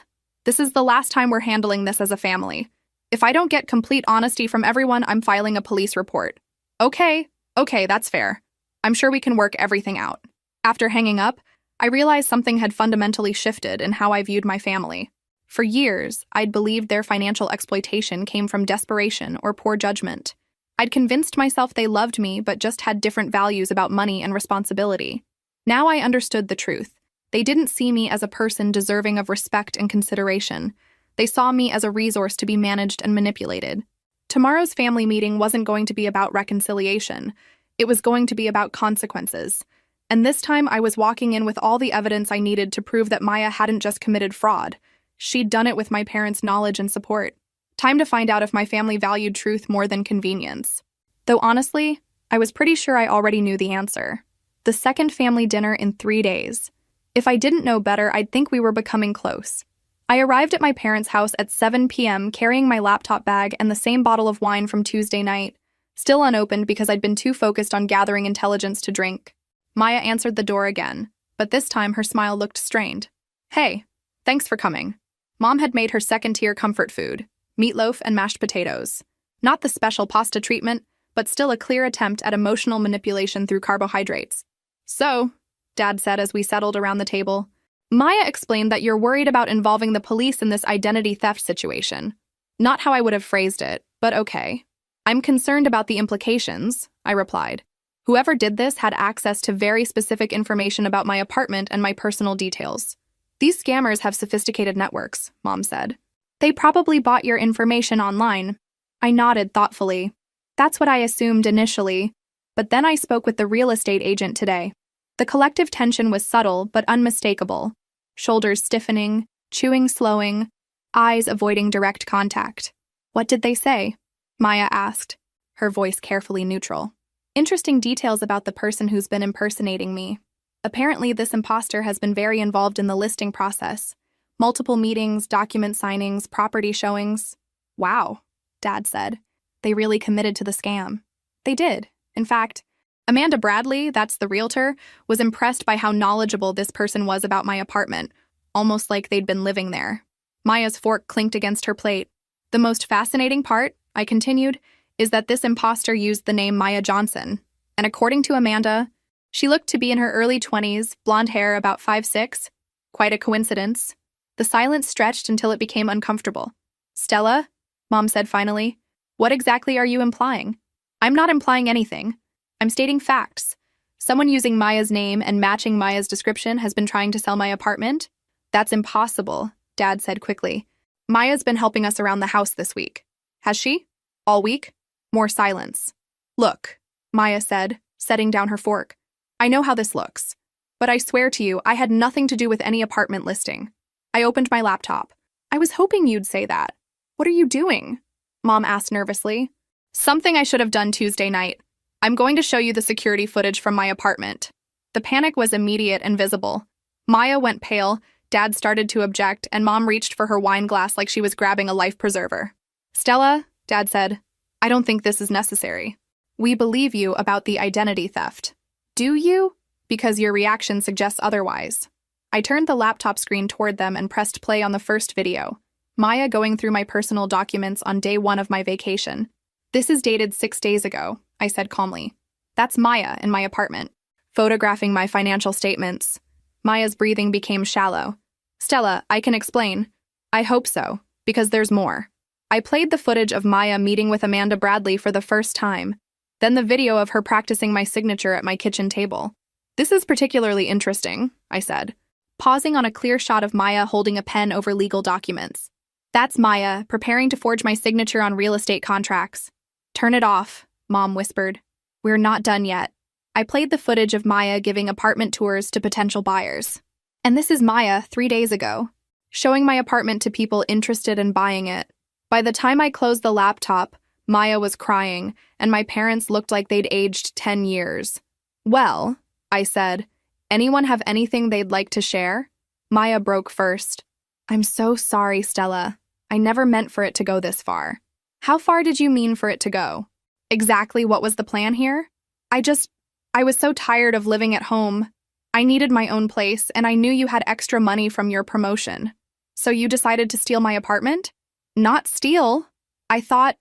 [SPEAKER 1] This is the last time we're handling this as a family. If I don't get complete honesty from everyone, I'm filing a police report." Okay, that's fair. I'm sure we can work everything out." After hanging up, I realized something had fundamentally shifted in how I viewed my family. For years, I'd believed their financial exploitation came from desperation or poor judgment. I'd convinced myself they loved me but just had different values about money and responsibility. Now I understood the truth. They didn't see me as a person deserving of respect and consideration. They saw me as a resource to be managed and manipulated. Tomorrow's family meeting wasn't going to be about reconciliation. It was going to be about consequences. And this time I was walking in with all the evidence I needed to prove that Maya hadn't just committed fraud. She'd done it with my parents' knowledge and support. Time to find out if my family valued truth more than convenience. Though honestly, I was pretty sure I already knew the answer. The second family dinner in 3 days. If I didn't know better, I'd think we were becoming close. I arrived at my parents' house at 7 p.m. carrying my laptop bag and the same bottle of wine from Tuesday night, still unopened because I'd been too focused on gathering intelligence to drink. Maya answered the door again, but this time her smile looked strained. "Hey, thanks for coming." Mom had made her second-tier comfort food, meatloaf and mashed potatoes. Not the special pasta treatment, but still a clear attempt at emotional manipulation through carbohydrates. "So," Dad said as we settled around the table, "Maya explained that you're worried about involving the police in this identity theft situation." Not how I would have phrased it, but okay. "I'm concerned about the implications," I replied. "Whoever did this had access to very specific information about my apartment and my personal details." "These scammers have sophisticated networks," Mom said. "They probably bought your information online." I nodded thoughtfully. That's what I assumed initially, but then I spoke with the real estate agent today. The collective tension was subtle but unmistakable. Shoulders stiffening, chewing slowing, eyes avoiding direct contact. "What did they say?" Maya asked, her voice carefully neutral. "Interesting details about the person who's been impersonating me. Apparently, this imposter has been very involved in the listing process. Multiple meetings, document signings, property showings." "Wow," Dad said. "They really committed to the scam." "They did. In fact, Amanda Bradley, that's the realtor, was impressed by how knowledgeable this person was about my apartment, almost like they'd been living there." Maya's fork clinked against her plate. "The most fascinating part," I continued, "is that this imposter used the name Maya Johnson. And according to Amanda, she looked to be in her early 20s, blonde hair, about 5'6". Quite a coincidence." The silence stretched until it became uncomfortable. "Stella," Mom said finally, "what exactly are you implying?" "I'm not implying anything. I'm stating facts. Someone using Maya's name and matching Maya's description has been trying to sell my apartment." "That's impossible," Dad said quickly. "Maya's been helping us around the house this week." "Has she? All week?" More silence. "Look," Maya said, setting down her fork. "I know how this looks. But I swear to you, I had nothing to do with any apartment listing." I opened my laptop. "I was hoping you'd say that." "What are you doing?" Mom asked nervously. "Something I should have done Tuesday night. I'm going to show you the security footage from my apartment." The panic was immediate and visible. Maya went pale, Dad started to object, and Mom reached for her wine glass like she was grabbing a life preserver. "Stella," Dad said, "I don't think this is necessary. We believe you about the identity theft." "Do you?" "Because your reaction suggests otherwise." I turned the laptop screen toward them and pressed play on the first video. Maya going through my personal documents on day 1 of my vacation. "This is dated 6 days ago," I said calmly. "That's Maya in my apartment, photographing my financial statements." Maya's breathing became shallow. "Stella, I can explain." "I hope so, because there's more." I played the footage of Maya meeting with Amanda Bradley for the first time, then the video of her practicing my signature at my kitchen table. "This is particularly interesting," I said, pausing on a clear shot of Maya holding a pen over legal documents. "That's Maya, preparing to forge my signature on real estate contracts." "Turn it off," Mom whispered. "We're not done yet." I played the footage of Maya giving apartment tours to potential buyers. "And this is Maya 3 days ago, showing my apartment to people interested in buying it." By the time I closed the laptop, Maya was crying, and my parents looked like they'd aged 10 years. "Well," I said, "anyone have anything they'd like to share?" Maya broke first. "I'm so sorry, Stella. I never meant for it to go this far." "How far did you mean for it to go?" "Exactly what was the plan here? I was so tired of living at home. I needed my own place, and I knew you had extra money from your promotion. So you decided to steal my apartment?" "Not steal. I thought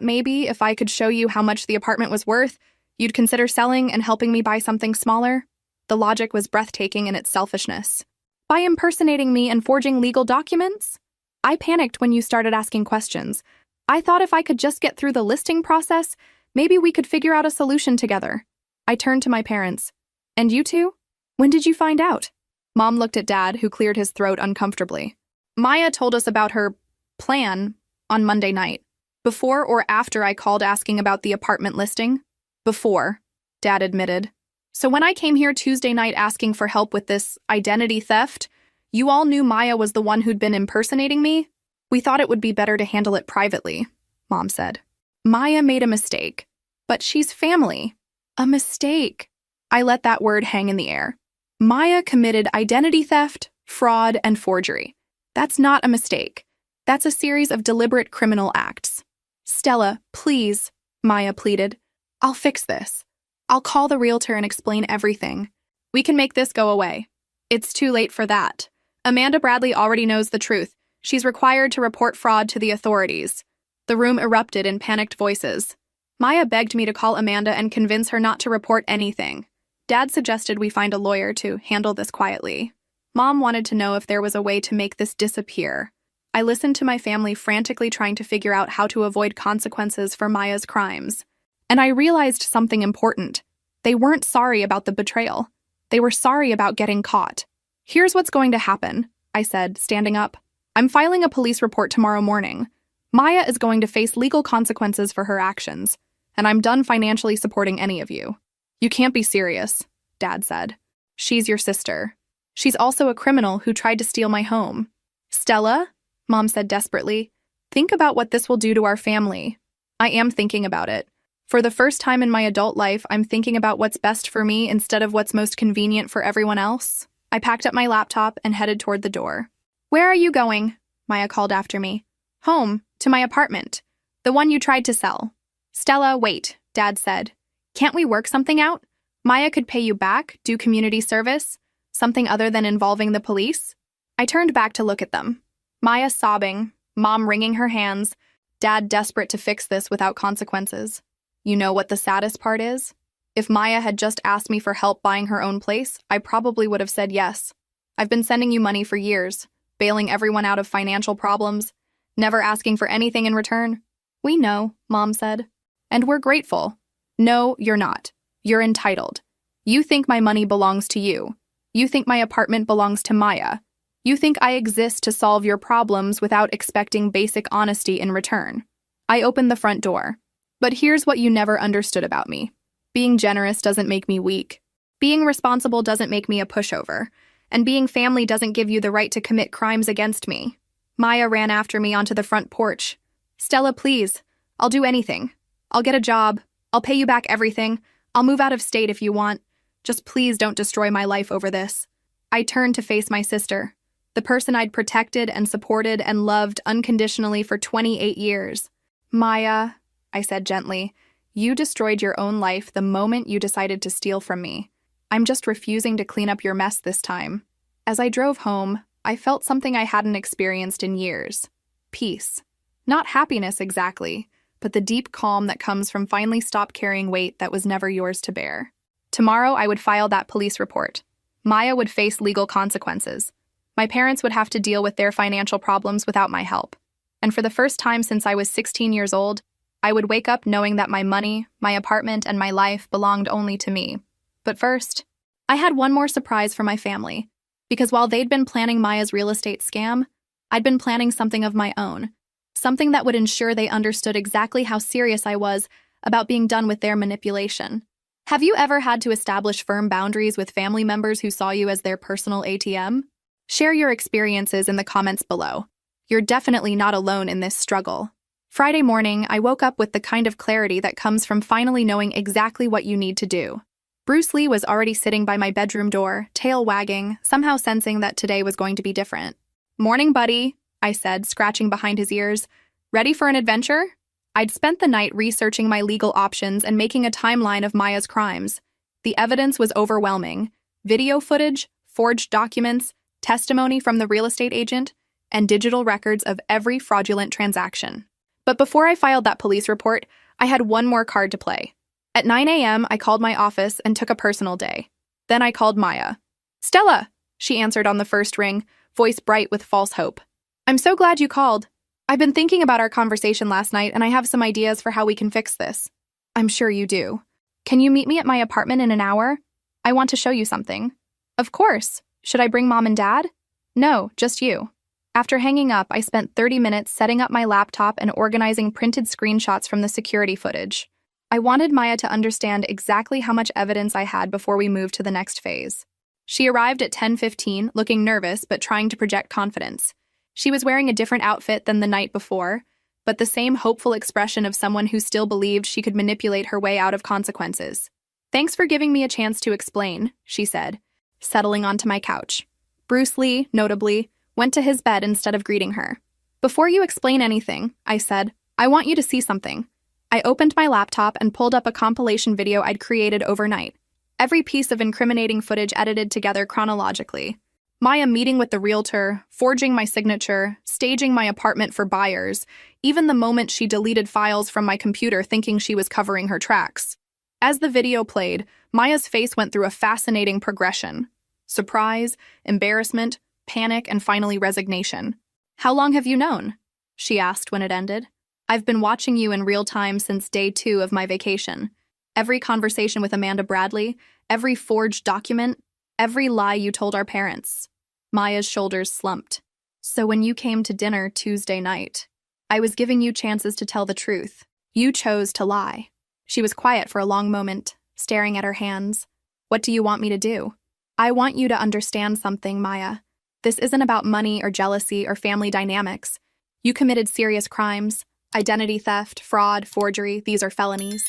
[SPEAKER 1] maybe if I could show you how much the apartment was worth, you'd consider selling and helping me buy something smaller." The logic was breathtaking in its selfishness. "By impersonating me and forging legal documents?" I panicked when you started asking questions. I thought if I could just get through the listing process, maybe we could figure out a solution together. I turned to my parents. "And you two? When did you find out?" Mom looked at Dad, who cleared his throat uncomfortably. "Maya told us about her plan on Monday night. Before or after I called asking about the apartment listing?" "Before," Dad admitted. "So when I came here Tuesday night asking for help with this identity theft, you all knew Maya was the one who'd been impersonating me?" "We thought it would be better to handle it privately," Mom said. "Maya made a mistake, but she's family." "A mistake." I let that word hang in the air. "Maya committed identity theft, fraud, and forgery. That's not a mistake. That's a series of deliberate criminal acts." "Stella, please," Maya pleaded. "I'll fix this. I'll call the realtor and explain everything. We can make this go away." "It's too late for that. Amanda Bradley already knows the truth. She's required to report fraud to the authorities." The room erupted in panicked voices. Maya begged me to call Amanda and convince her not to report anything. Dad suggested we find a lawyer to handle this quietly. Mom wanted to know if there was a way to make this disappear. I listened to my family frantically trying to figure out how to avoid consequences for Maya's crimes. And I realized something important. They weren't sorry about the betrayal. They were sorry about getting caught. "Here's what's going to happen," I said, standing up. "I'm filing a police report tomorrow morning. Maya is going to face legal consequences for her actions, and I'm done financially supporting any of you." "You can't be serious." Dad said. She's your sister. She's also a criminal who tried to steal my home. Stella, Mom said desperately, think about what this will do to our family. I am thinking about it. For the first time in my adult life, I'm thinking about what's best for me instead of what's most convenient for everyone else. I packed up my laptop and headed toward the door. Where are you going? Maya called after me. Home, to my apartment. The one you tried to sell. Stella, wait, Dad said. Can't we work something out? Maya could pay you back, do community service, something other than involving the police. I turned back to look at them. Maya sobbing, Mom wringing her hands, Dad desperate to fix this without consequences. You know what the saddest part is? If Maya had just asked me for help buying her own place, I probably would have said yes. I've been sending you money for years, bailing everyone out of financial problems, never asking for anything in return. We know, Mom said. And we're grateful. No, you're not. You're entitled. You think my money belongs to you. You think my apartment belongs to Maya. You think I exist to solve your problems without expecting basic honesty in return. I opened the front door. But here's what you never understood about me. Being generous doesn't make me weak. Being responsible doesn't make me a pushover. And being family doesn't give you the right to commit crimes against me. Maya ran after me onto the front porch. Stella, please. I'll do anything. I'll get a job. I'll pay you back everything. I'll move out of state if you want. Just please don't destroy my life over this. I turned to face my sister, the person I'd protected and supported and loved unconditionally for 28 years. Maya, I said gently, you destroyed your own life the moment you decided to steal from me. I'm just refusing to clean up your mess this time. As I drove home, I felt something I hadn't experienced in years. Peace. Not happiness exactly, but the deep calm that comes from finally stop carrying weight that was never yours to bear. Tomorrow I would file that police report. Maya would face legal consequences. My parents would have to deal with their financial problems without my help. And for the first time since I was 16 years old, I would wake up knowing that my money, my apartment, and my life belonged only to me. But first, I had one more surprise for my family, because while they'd been planning Maya's real estate scam, I'd been planning something of my own, something that would ensure they understood exactly how serious I was about being done with their manipulation. Have you ever had to establish firm boundaries with family members who saw you as their personal ATM? Share your experiences in the comments below. You're definitely not alone in this struggle. Friday morning, I woke up with the kind of clarity that comes from finally knowing exactly what you need to do. Bruce Lee was already sitting by my bedroom door, tail wagging, somehow sensing that today was going to be different. Morning, buddy, I said, scratching behind his ears. Ready for an adventure? I'd spent the night researching my legal options and making a timeline of Maya's crimes. The evidence was overwhelming. Video footage, forged documents, testimony from the real estate agent, and digital records of every fraudulent transaction. But before I filed that police report, I had one more card to play. At 9 a.m., I called my office and took a personal day. Then I called Maya. Stella, she answered on the first ring, voice bright with false hope. I'm so glad you called. I've been thinking about our conversation last night, and I have some ideas for how we can fix this. I'm sure you do. Can you meet me at my apartment in an hour? I want to show you something. Of course. Should I bring Mom and Dad? No, just you. After hanging up, I spent 30 minutes setting up my laptop and organizing printed screenshots from the security footage. I wanted Maya to understand exactly how much evidence I had before we moved to the next phase. She arrived at 10:15, looking nervous but trying to project confidence. She was wearing a different outfit than the night before, but the same hopeful expression of someone who still believed she could manipulate her way out of consequences. Thanks for giving me a chance to explain, she said, settling onto my couch. Bruce Lee, notably, went to his bed instead of greeting her. Before you explain anything, I said, I want you to see something. I opened my laptop and pulled up a compilation video I'd created overnight. Every piece of incriminating footage edited together chronologically. Maya meeting with the realtor, forging my signature, staging my apartment for buyers, even the moment she deleted files from my computer thinking she was covering her tracks. As the video played, Maya's face went through a fascinating progression. Surprise, embarrassment, panic, and finally resignation. How long have you known? She asked when it ended. I've been watching you in real time since day 2 of my vacation. Every conversation with Amanda Bradley, every forged document, every lie you told our parents. Maya's shoulders slumped. So when you came to dinner Tuesday night, I was giving you chances to tell the truth. You chose to lie. She was quiet for a long moment, staring at her hands. What do you want me to do? I want you to understand something, Maya. This isn't about money or jealousy or family dynamics. You committed serious crimes, identity theft, fraud, forgery. These are felonies.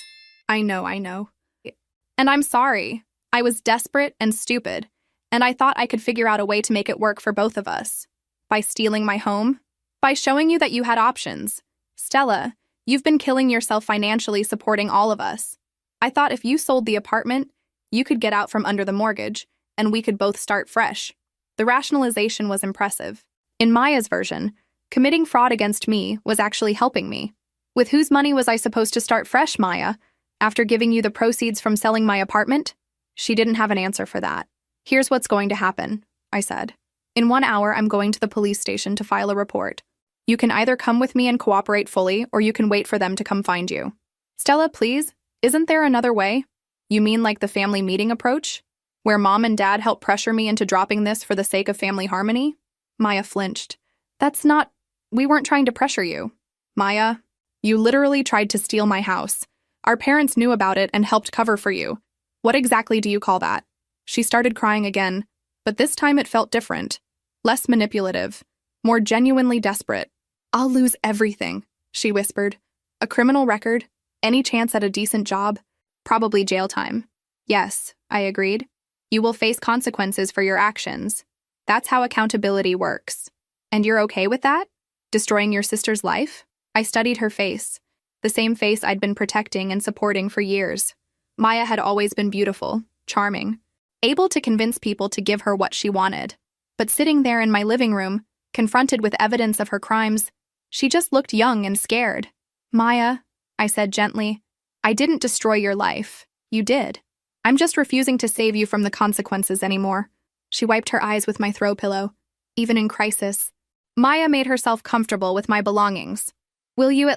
[SPEAKER 1] I know. And I'm sorry. I was desperate and stupid, and I thought I could figure out a way to make it work for both of us. By stealing my home? By showing you that you had options. Stella, you've been killing yourself financially supporting all of us. I thought if you sold the apartment, you could get out from under the mortgage, and we could both start fresh. The rationalization was impressive. In Maya's version, committing fraud against me was actually helping me. With whose money was I supposed to start fresh, Maya? After giving you the proceeds from selling my apartment? She didn't have an answer for that. Here's what's going to happen, I said. In 1 hour, I'm going to the police station to file a report. You can either come with me and cooperate fully, or you can wait for them to come find you. Stella, please, isn't there another way? You mean like the family meeting approach? Where mom and dad help pressure me into dropping this for the sake of family harmony? Maya flinched. We weren't trying to pressure you. Maya, you literally tried to steal my house. Our parents knew about it and helped cover for you. What exactly do you call that? She started crying again, but this time it felt different. Less manipulative. More genuinely desperate. I'll lose everything, she whispered. A criminal record? Any chance at a decent job? Probably jail time. Yes, I agreed. You will face consequences for your actions. That's how accountability works. And you're okay with that? Destroying your sister's life? I studied her face. The same face I'd been protecting and supporting for years. Maya had always been beautiful, charming, able to convince people to give her what she wanted. But sitting there in my living room, confronted with evidence of her crimes, she just looked young and scared. Maya, I said gently, I didn't destroy your life. You did. I'm just refusing to save you from the consequences anymore. She wiped her eyes with my throw pillow. Even in crisis, Maya made herself comfortable with my belongings. Will you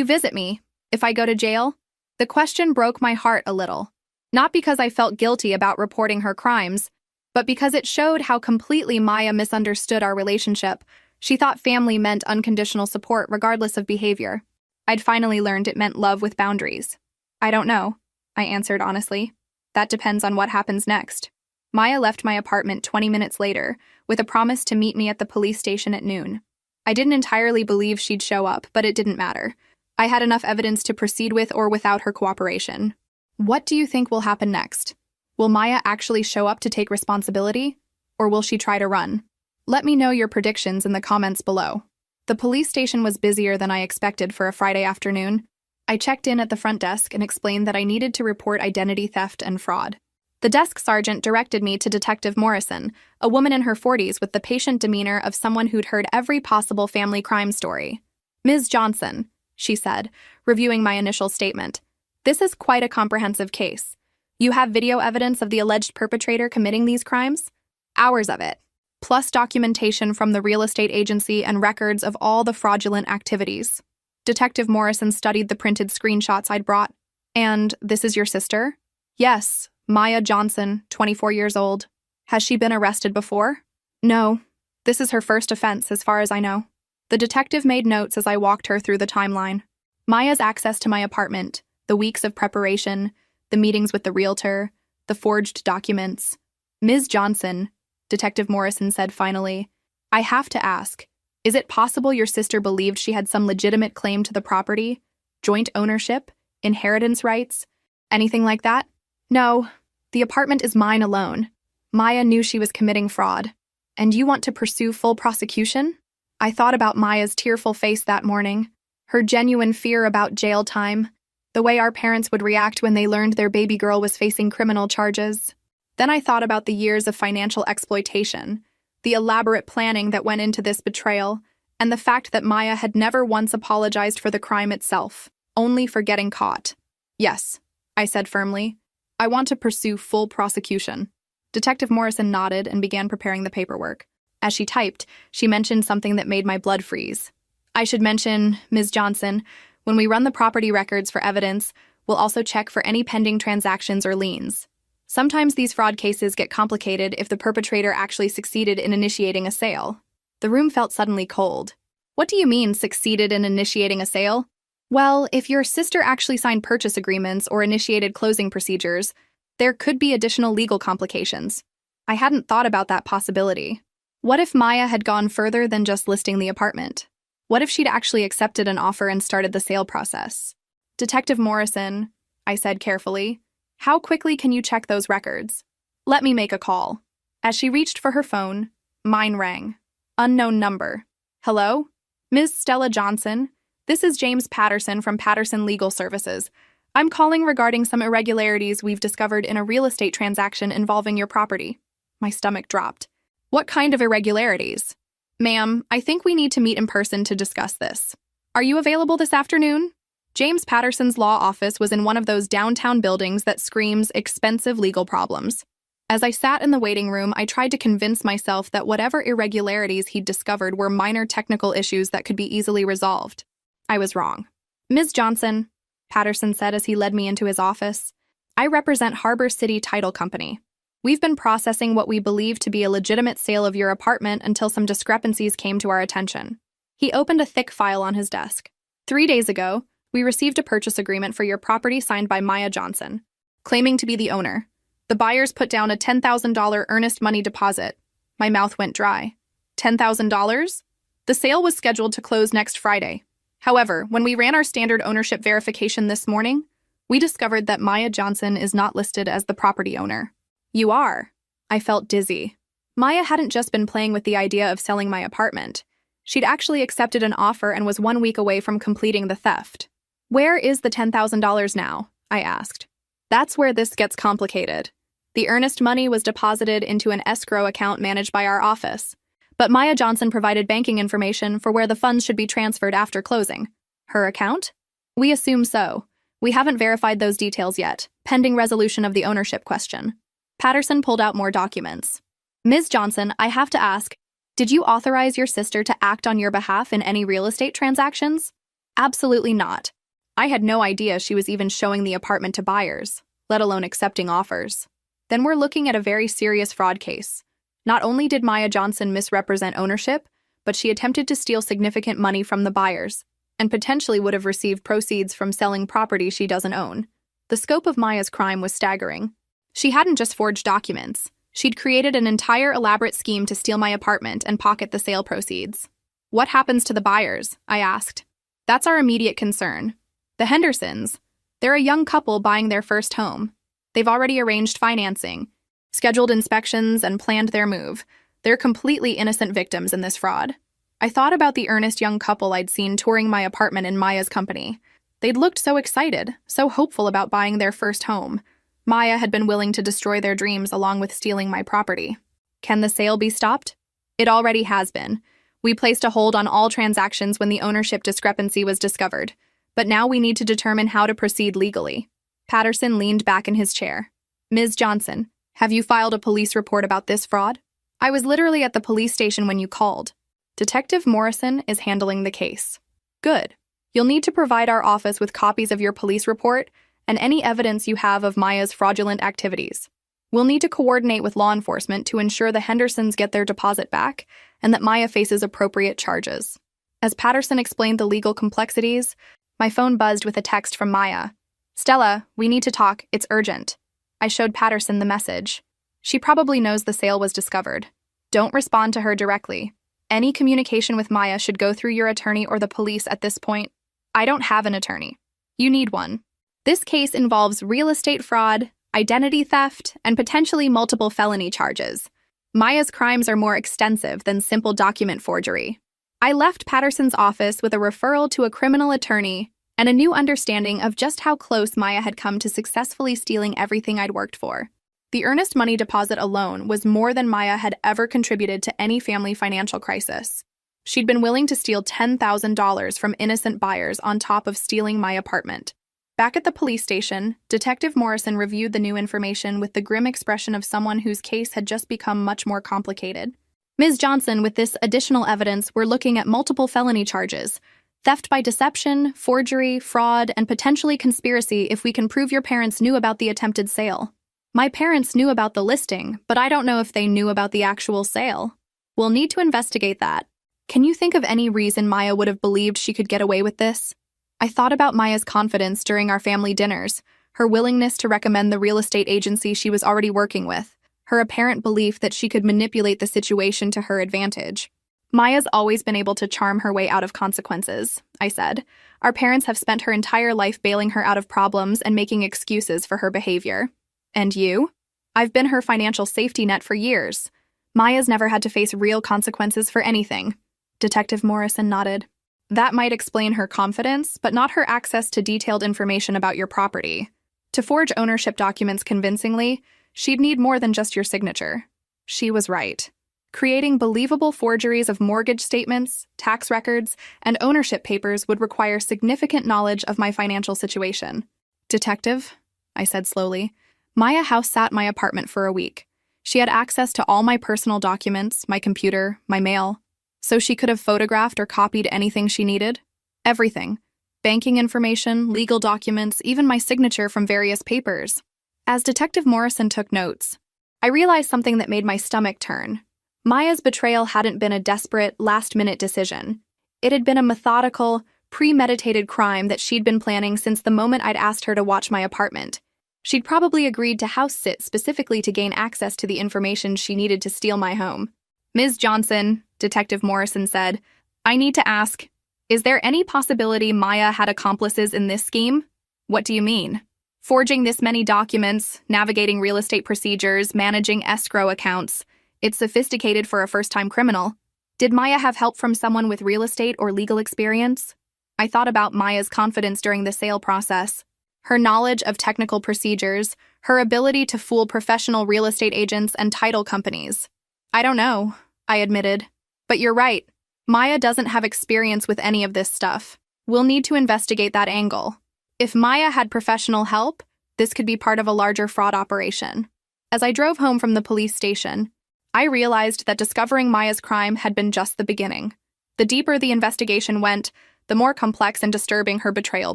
[SPEAKER 1] visit me if I go to jail? The question broke my heart a little. Not because I felt guilty about reporting her crimes, but because it showed how completely Maya misunderstood our relationship. She thought family meant unconditional support regardless of behavior. I'd finally learned it meant love with boundaries. I don't know, I answered honestly. That depends on what happens next. Maya left my apartment 20 minutes later, with a promise to meet me at the police station at noon. I didn't entirely believe she'd show up, but it didn't matter. I had enough evidence to proceed with or without her cooperation. What do you think will happen next? Will Maya actually show up to take responsibility? Or will she try to run? Let me know your predictions in the comments below. The police station was busier than I expected for a Friday afternoon. I checked in at the front desk and explained that I needed to report identity theft and fraud. The desk sergeant directed me to Detective Morrison, a woman in her 40s with the patient demeanor of someone who'd heard every possible family crime story. Ms. Johnson, she said, reviewing my initial statement. This is quite a comprehensive case. You have video evidence of the alleged perpetrator committing these crimes? Hours of it, plus documentation from the real estate agency and records of all the fraudulent activities. Detective Morrison studied the printed screenshots I'd brought. And this is your sister? Yes, Maya Johnson, 24 years old. Has she been arrested before? No. This is her first offense, as far as I know. The detective made notes as I walked her through the timeline. Maya's access to my apartment, the weeks of preparation, the meetings with the realtor, the forged documents. Ms. Johnson, Detective Morrison said finally, I have to ask, is it possible your sister believed she had some legitimate claim to the property? Joint ownership? Inheritance rights? Anything like that? No, the apartment is mine alone. Maya knew she was committing fraud. And you want to pursue full prosecution? I thought about Maya's tearful face that morning, her genuine fear about jail time, the way our parents would react when they learned their baby girl was facing criminal charges. Then I thought about the years of financial exploitation, the elaborate planning that went into this betrayal, and the fact that Maya had never once apologized for the crime itself, only for getting caught. Yes, I said firmly. I want to pursue full prosecution. Detective Morrison nodded and began preparing the paperwork. As she typed, she mentioned something that made my blood freeze. I should mention, Ms. Johnson, when we run the property records for evidence, we'll also check for any pending transactions or liens. Sometimes these fraud cases get complicated if the perpetrator actually succeeded in initiating a sale. The room felt suddenly cold. What do you mean, succeeded in initiating a sale? Well, if your sister actually signed purchase agreements or initiated closing procedures, There could be additional legal complications. I hadn't thought about that possibility. What if Maya had gone further than just listing the apartment? What if she'd actually accepted an offer and started the sale process? Detective Morrison, I said carefully, how quickly can you check those records? Let me make a call. As she reached for her phone, mine rang. Unknown number. Hello? Ms. Stella Johnson, this is James Patterson from Patterson Legal Services. I'm calling regarding some irregularities we've discovered in a real estate transaction involving your property. My stomach dropped. What kind of irregularities? Ma'am, I think we need to meet in person to discuss this. Are you available this afternoon? James Patterson's law office was in one of those downtown buildings that screams expensive legal problems. As I sat in the waiting room, I tried to convince myself that whatever irregularities he'd discovered were minor technical issues that could be easily resolved. I was wrong. Ms. Johnson, Patterson said as he led me into his office, I represent Harbor City Title Company. We've been processing what we believe to be a legitimate sale of your apartment until some discrepancies came to our attention. He opened a thick file on his desk. 3 days ago, we received a purchase agreement for your property signed by Maya Johnson, claiming to be the owner. The buyers put down a $10,000 earnest money deposit. My mouth went dry. $10,000? The sale was scheduled to close next Friday. However, when we ran our standard ownership verification this morning, we discovered that Maya Johnson is not listed as the property owner. You are. I felt dizzy. Maya hadn't just been playing with the idea of selling my apartment. She'd actually accepted an offer and was 1 week away from completing the theft. Where is the $10,000 now? I asked. That's where this gets complicated. The earnest money was deposited into an escrow account managed by our office, but Maya Johnson provided banking information for where the funds should be transferred after closing. Her account? We assume so. We haven't verified those details yet, pending resolution of the ownership question. Patterson pulled out more documents. Ms. Johnson, I have to ask, did you authorize your sister to act on your behalf in any real estate transactions? Absolutely not. I had no idea she was even showing the apartment to buyers, let alone accepting offers. Then we're looking at a very serious fraud case. Not only did Maya Johnson misrepresent ownership, but she attempted to steal significant money from the buyers, and potentially would have received proceeds from selling property she doesn't own. The scope of Maya's crime was staggering. She hadn't just forged documents. She'd created an entire elaborate scheme to steal my apartment and pocket the sale proceeds. What happens to the buyers? I asked. That's our immediate concern. The Hendersons. They're a young couple buying their first home. They've already arranged financing, scheduled inspections, and planned their move. They're completely innocent victims in this fraud. I thought about the earnest young couple I'd seen touring my apartment in Maya's company. They'd looked so excited, so hopeful about buying their first home. Maya had been willing to destroy their dreams along with stealing my property. Can the sale be stopped? It already has been. We placed a hold on all transactions when the ownership discrepancy was discovered, but now we need to determine how to proceed legally. Patterson leaned back in his chair. Ms. Johnson, have you filed a police report about this fraud? I was literally at the police station when you called. Detective Morrison is handling the case. Good. You'll need to provide our office with copies of your police report and any evidence you have of Maya's fraudulent activities. We'll need to coordinate with law enforcement to ensure the Hendersons get their deposit back and that Maya faces appropriate charges. As Patterson explained the legal complexities, my phone buzzed with a text from Maya. Stella, we need to talk. It's urgent. I showed Patterson the message. She probably knows the sale was discovered. Don't respond to her directly. Any communication with Maya should go through your attorney or the police at this point. I don't have an attorney. You need one. This case involves real estate fraud, identity theft, and potentially multiple felony charges. Maya's crimes are more extensive than simple document forgery. I left Patterson's office with a referral to a criminal attorney and a new understanding of just how close Maya had come to successfully stealing everything I'd worked for. The earnest money deposit alone was more than Maya had ever contributed to any family financial crisis. She'd been willing to steal $10,000 from innocent buyers on top of stealing my apartment. Back at the police station, Detective Morrison reviewed the new information with the grim expression of someone whose case had just become much more complicated. Ms. Johnson, with this additional evidence, we're looking at multiple felony charges. Theft by deception, forgery, fraud, and potentially conspiracy if we can prove your parents knew about the attempted sale. My parents knew about the listing, but I don't know if they knew about the actual sale. We'll need to investigate that. Can you think of any reason Maya would have believed she could get away with this? I thought about Maya's confidence during our family dinners, her willingness to recommend the real estate agency she was already working with, her apparent belief that she could manipulate the situation to her advantage. Maya's always been able to charm her way out of consequences, I said. Our parents have spent her entire life bailing her out of problems and making excuses for her behavior. And you? I've been her financial safety net for years. Maya's never had to face real consequences for anything. Detective Morrison nodded. That might explain her confidence, but not her access to detailed information about your property. To forge ownership documents convincingly, she'd need more than just your signature. She was right. Creating believable forgeries of mortgage statements, tax records, and ownership papers would require significant knowledge of my financial situation. Detective, I said slowly, Maya house sat my apartment for a week. She had access to all my personal documents, my computer, my mail, so she could have photographed or copied anything she needed. Everything. Banking information, legal documents, even my signature from various papers. As Detective Morrison took notes, I realized something that made my stomach turn. Maya's betrayal hadn't been a desperate, last-minute decision. It had been a methodical, premeditated crime that she'd been planning since the moment I'd asked her to watch my apartment. She'd probably agreed to house sit specifically to gain access to the information she needed to steal my home. Ms. Johnson, Detective Morrison said, I need to ask, is there any possibility Maya had accomplices in this scheme? What do you mean? Forging this many documents, navigating real estate procedures, managing escrow accounts. It's sophisticated for a first-time criminal. Did Maya have help from someone with real estate or legal experience? I thought about Maya's confidence during the sale process, her knowledge of technical procedures, her ability to fool professional real estate agents and title companies. I don't know, I admitted. But you're right. Maya doesn't have experience with any of this stuff. We'll need to investigate that angle. If Maya had professional help, this could be part of a larger fraud operation. As I drove home from the police station, I realized that discovering Maya's crime had been just the beginning. The deeper the investigation went, the more complex and disturbing her betrayal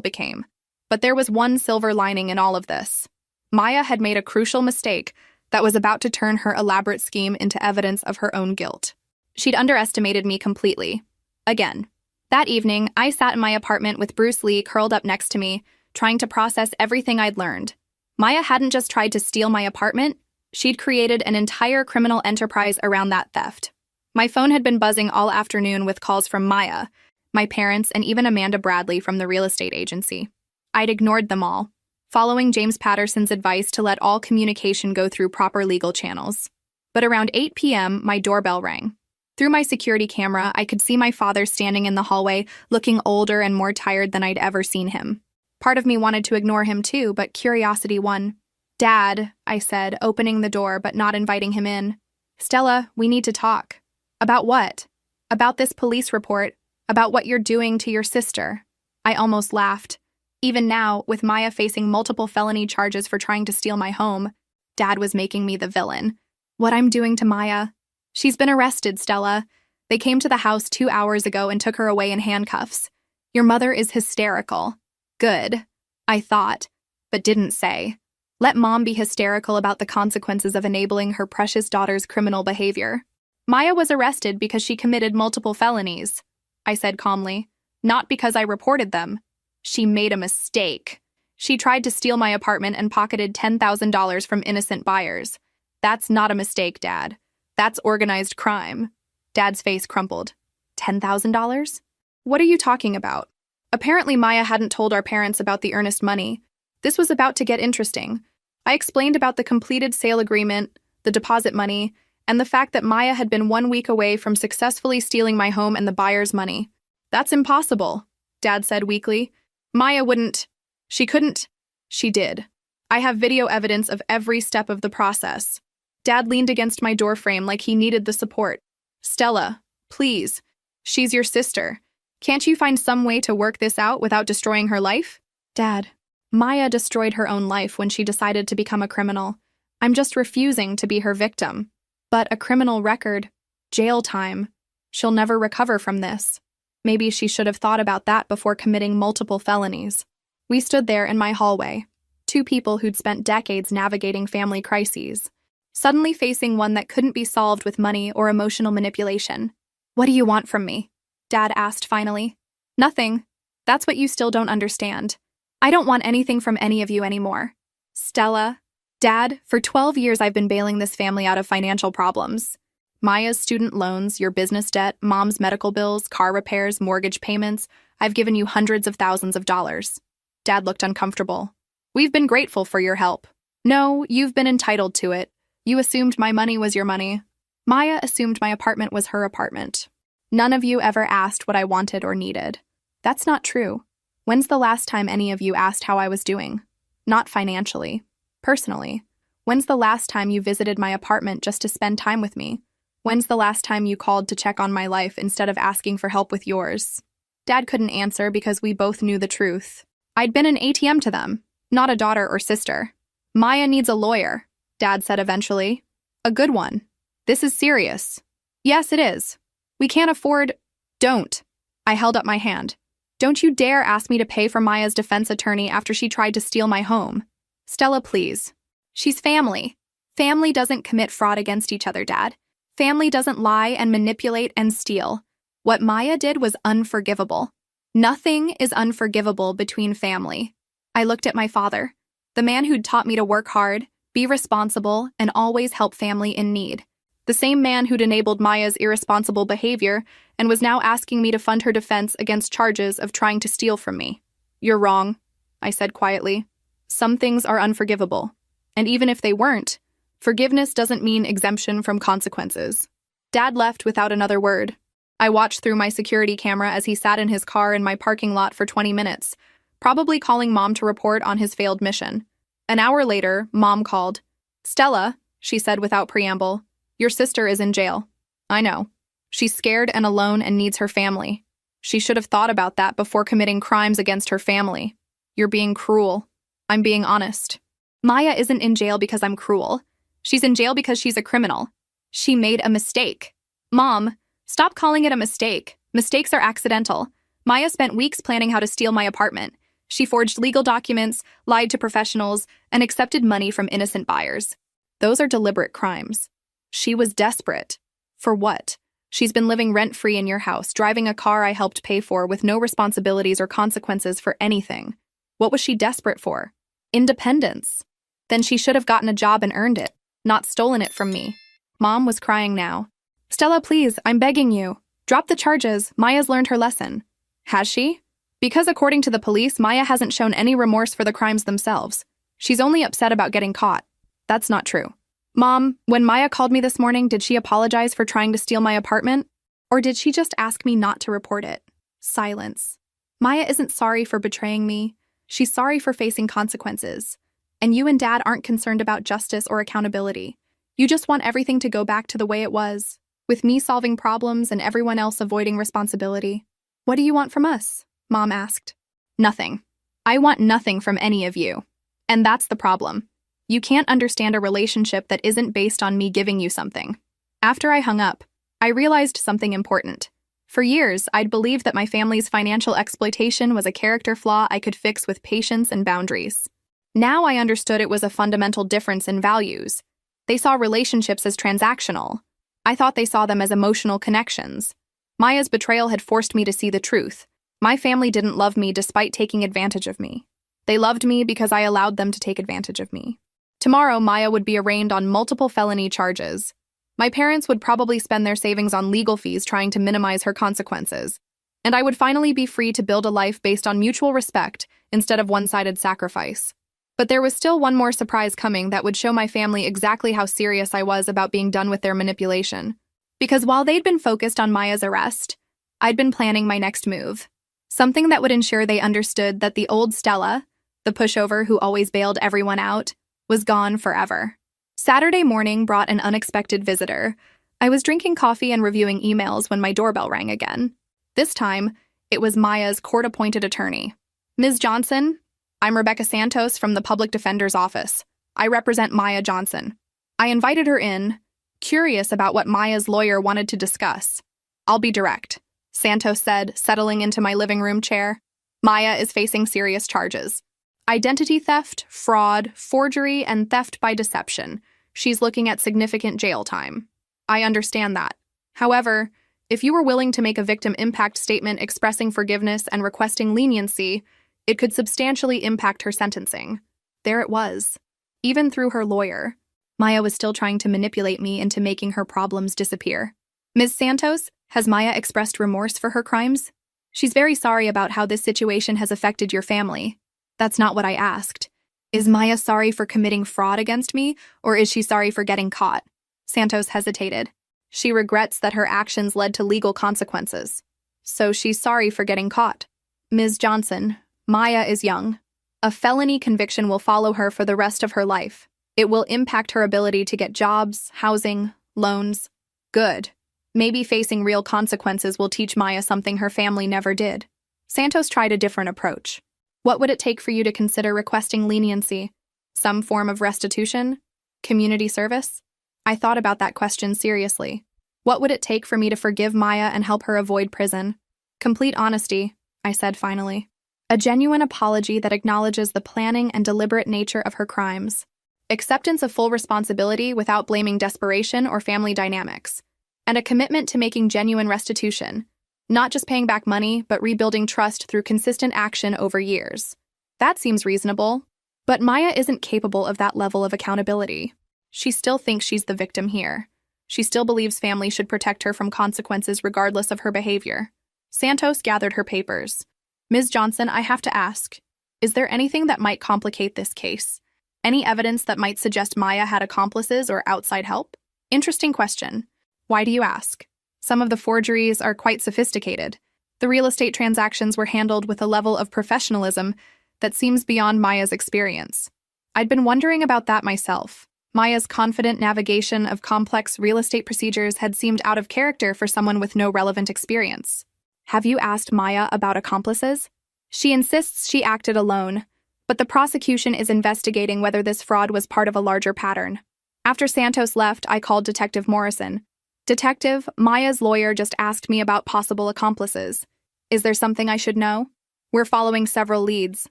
[SPEAKER 1] became. But there was one silver lining in all of this. Maya had made a crucial mistake that was about to turn her elaborate scheme into evidence of her own guilt. She'd underestimated me completely. Again. That evening, I sat in my apartment with Bruce Lee curled up next to me, trying to process everything I'd learned. Maya hadn't just tried to steal my apartment, she'd created an entire criminal enterprise around that theft. My phone had been buzzing all afternoon with calls from Maya, my parents, and even Amanda Bradley from the real estate agency. I'd ignored them all, following James Patterson's advice to let all communication go through proper legal channels. But around 8 p.m., my doorbell rang. Through my security camera, I could see my father standing in the hallway, looking older and more tired than I'd ever seen him. Part of me wanted to ignore him too, but curiosity won. Dad, I said, opening the door but not inviting him in. Stella, we need to talk. About what? About this police report, about what you're doing to your sister. I almost laughed. Even now, with Maya facing multiple felony charges for trying to steal my home, Dad was making me the villain. What I'm doing to Maya? She's been arrested, Stella. They came to the house 2 hours ago and took her away in handcuffs. Your mother is hysterical. Good, I thought, but didn't say. Let Mom be hysterical about the consequences of enabling her precious daughter's criminal behavior. Maya was arrested because she committed multiple felonies, I said calmly, not because I reported them. She made a mistake. She tried to steal my apartment and pocketed $10,000 from innocent buyers. That's not a mistake, Dad. That's organized crime. Dad's face crumpled. $10,000? What are you talking about? Apparently Maya hadn't told our parents about the earnest money. This was about to get interesting. I explained about the completed sale agreement, the deposit money, and the fact that Maya had been 1 week away from successfully stealing my home and the buyer's money. That's impossible, Dad said weakly. Maya wouldn't. She couldn't. She did. I have video evidence of every step of the process. Dad leaned against my doorframe like he needed the support. Stella, please. She's your sister. Can't you find some way to work this out without destroying her life? Dad, Maya destroyed her own life when she decided to become a criminal. I'm just refusing to be her victim. But a criminal record, jail time. She'll never recover from this. Maybe she should have thought about that before committing multiple felonies. We stood there in my hallway, two people who'd spent decades navigating family crises, suddenly facing one that couldn't be solved with money or emotional manipulation. What do you want from me? Dad asked finally. Nothing. That's what you still don't understand. I don't want anything from any of you anymore. Stella, Dad, for 12 years I've been bailing this family out of financial problems. Maya's student loans, your business debt, Mom's medical bills, car repairs, mortgage payments. I've given you hundreds of thousands of dollars. Dad looked uncomfortable. We've been grateful for your help. No, you've been entitled to it. You assumed my money was your money. Maya assumed my apartment was her apartment. None of you ever asked what I wanted or needed. That's not true. When's the last time any of you asked how I was doing? Not financially. Personally. When's the last time you visited my apartment just to spend time with me? When's the last time you called to check on my life instead of asking for help with yours? Dad couldn't answer because we both knew the truth. I'd been an ATM to them, not a daughter or sister. Maya needs a lawyer, Dad said eventually. A good one. This is serious. Yes, it is. We can't afford— Don't. I held up my hand. Don't you dare ask me to pay for Maya's defense attorney after she tried to steal my home. Stella, please. She's family. Family doesn't commit fraud against each other, Dad. Family doesn't lie and manipulate and steal. What Maya did was unforgivable. Nothing is unforgivable between family. I looked at my father, the man who'd taught me to work hard, be responsible, and always help family in need. The same man who'd enabled Maya's irresponsible behavior and was now asking me to fund her defense against charges of trying to steal from me. You're wrong, I said quietly. Some things are unforgivable. And even if they weren't, forgiveness doesn't mean exemption from consequences. Dad left without another word. I watched through my security camera as he sat in his car in my parking lot for 20 minutes, probably calling Mom to report on his failed mission. An hour later, Mom called. Stella, she said without preamble, your sister is in jail. I know. She's scared and alone and needs her family. She should have thought about that before committing crimes against her family. You're being cruel. I'm being honest. Maya isn't in jail because I'm cruel. She's in jail because she's a criminal. She made a mistake. Mom, stop calling it a mistake. Mistakes are accidental. Maya spent weeks planning how to steal my apartment. She forged legal documents, lied to professionals, and accepted money from innocent buyers. Those are deliberate crimes. She was desperate. For what? She's been living rent-free in your house, driving a car I helped pay for with no responsibilities or consequences for anything. What was she desperate for? Independence. Then she should have gotten a job and earned it, not stolen it from me. Mom was crying now. Stella, please, I'm begging you. Drop the charges. Maya's learned her lesson. Has she? Because according to the police, Maya hasn't shown any remorse for the crimes themselves. She's only upset about getting caught. That's not true. Mom, when Maya called me this morning, did she apologize for trying to steal my apartment? Or did she just ask me not to report it? Silence. Maya isn't sorry for betraying me. She's sorry for facing consequences. And you and Dad aren't concerned about justice or accountability. You just want everything to go back to the way it was, with me solving problems and everyone else avoiding responsibility. What do you want from us? Mom asked. Nothing. I want nothing from any of you. And that's the problem. You can't understand a relationship that isn't based on me giving you something. After I hung up, I realized something important. For years, I'd believed that my family's financial exploitation was a character flaw I could fix with patience and boundaries. Now I understood it was a fundamental difference in values. They saw relationships as transactional. I thought they saw them as emotional connections. Maya's betrayal had forced me to see the truth. My family didn't love me despite taking advantage of me. They loved me because I allowed them to take advantage of me. Tomorrow, Maya would be arraigned on multiple felony charges. My parents would probably spend their savings on legal fees trying to minimize her consequences. And I would finally be free to build a life based on mutual respect instead of one-sided sacrifice. But there was still one more surprise coming that would show my family exactly how serious I was about being done with their manipulation. Because while they'd been focused on Maya's arrest, I'd been planning my next move. Something that would ensure they understood that the old Stella, the pushover who always bailed everyone out, was gone forever. Saturday morning brought an unexpected visitor. I was drinking coffee and reviewing emails when my doorbell rang again. This time, it was Maya's court-appointed attorney. Ms. Johnson, I'm Rebecca Santos from the Public Defender's Office. I represent Maya Johnson. I invited her in, curious about what Maya's lawyer wanted to discuss. I'll be direct, Santos said, settling into my living room chair. Maya is facing serious charges. Identity theft, fraud, forgery, and theft by deception. She's looking at significant jail time. I understand that. However, if you were willing to make a victim impact statement expressing forgiveness and requesting leniency, It could substantially impact her sentencing. There it was. Even through her lawyer, Maya was still trying to manipulate me into making her problems disappear. Ms. Santos, has Maya expressed remorse for her crimes? She's very sorry about how this situation has affected your family. That's not what I asked. Is Maya sorry for committing fraud against me, or is she sorry for getting caught? Santos hesitated. She regrets that her actions led to legal consequences. So she's sorry for getting caught. Ms. Johnson, Maya is young. A felony conviction will follow her for the rest of her life. It will impact her ability to get jobs, housing, loans. Good. Maybe facing real consequences will teach Maya something her family never did. Santos tried a different approach. What would it take for you to consider requesting leniency? Some form of restitution? Community service? I thought about that question seriously. What would it take for me to forgive Maya and help her avoid prison? Complete honesty, I said finally. A genuine apology that acknowledges the planning and deliberate nature of her crimes. Acceptance of full responsibility without blaming desperation or family dynamics. And a commitment to making genuine restitution. Not just paying back money, but rebuilding trust through consistent action over years. That seems reasonable. But Maya isn't capable of that level of accountability. She still thinks she's the victim here. She still believes family should protect her from consequences regardless of her behavior. Santos gathered her papers. Ms. Johnson, I have to ask, is there anything that might complicate this case? Any evidence that might suggest Maya had accomplices or outside help? Interesting question. Why do you ask? Some of the forgeries are quite sophisticated. The real estate transactions were handled with a level of professionalism that seems beyond Maya's experience. I'd been wondering about that myself. Maya's confident navigation of complex real estate procedures had seemed out of character for someone with no relevant experience. Have you asked Maya about accomplices? She insists she acted alone, but the prosecution is investigating whether this fraud was part of a larger pattern. After Santos left, I called Detective Morrison. Detective, Maya's lawyer just asked me about possible accomplices. Is there something I should know? We're following several leads.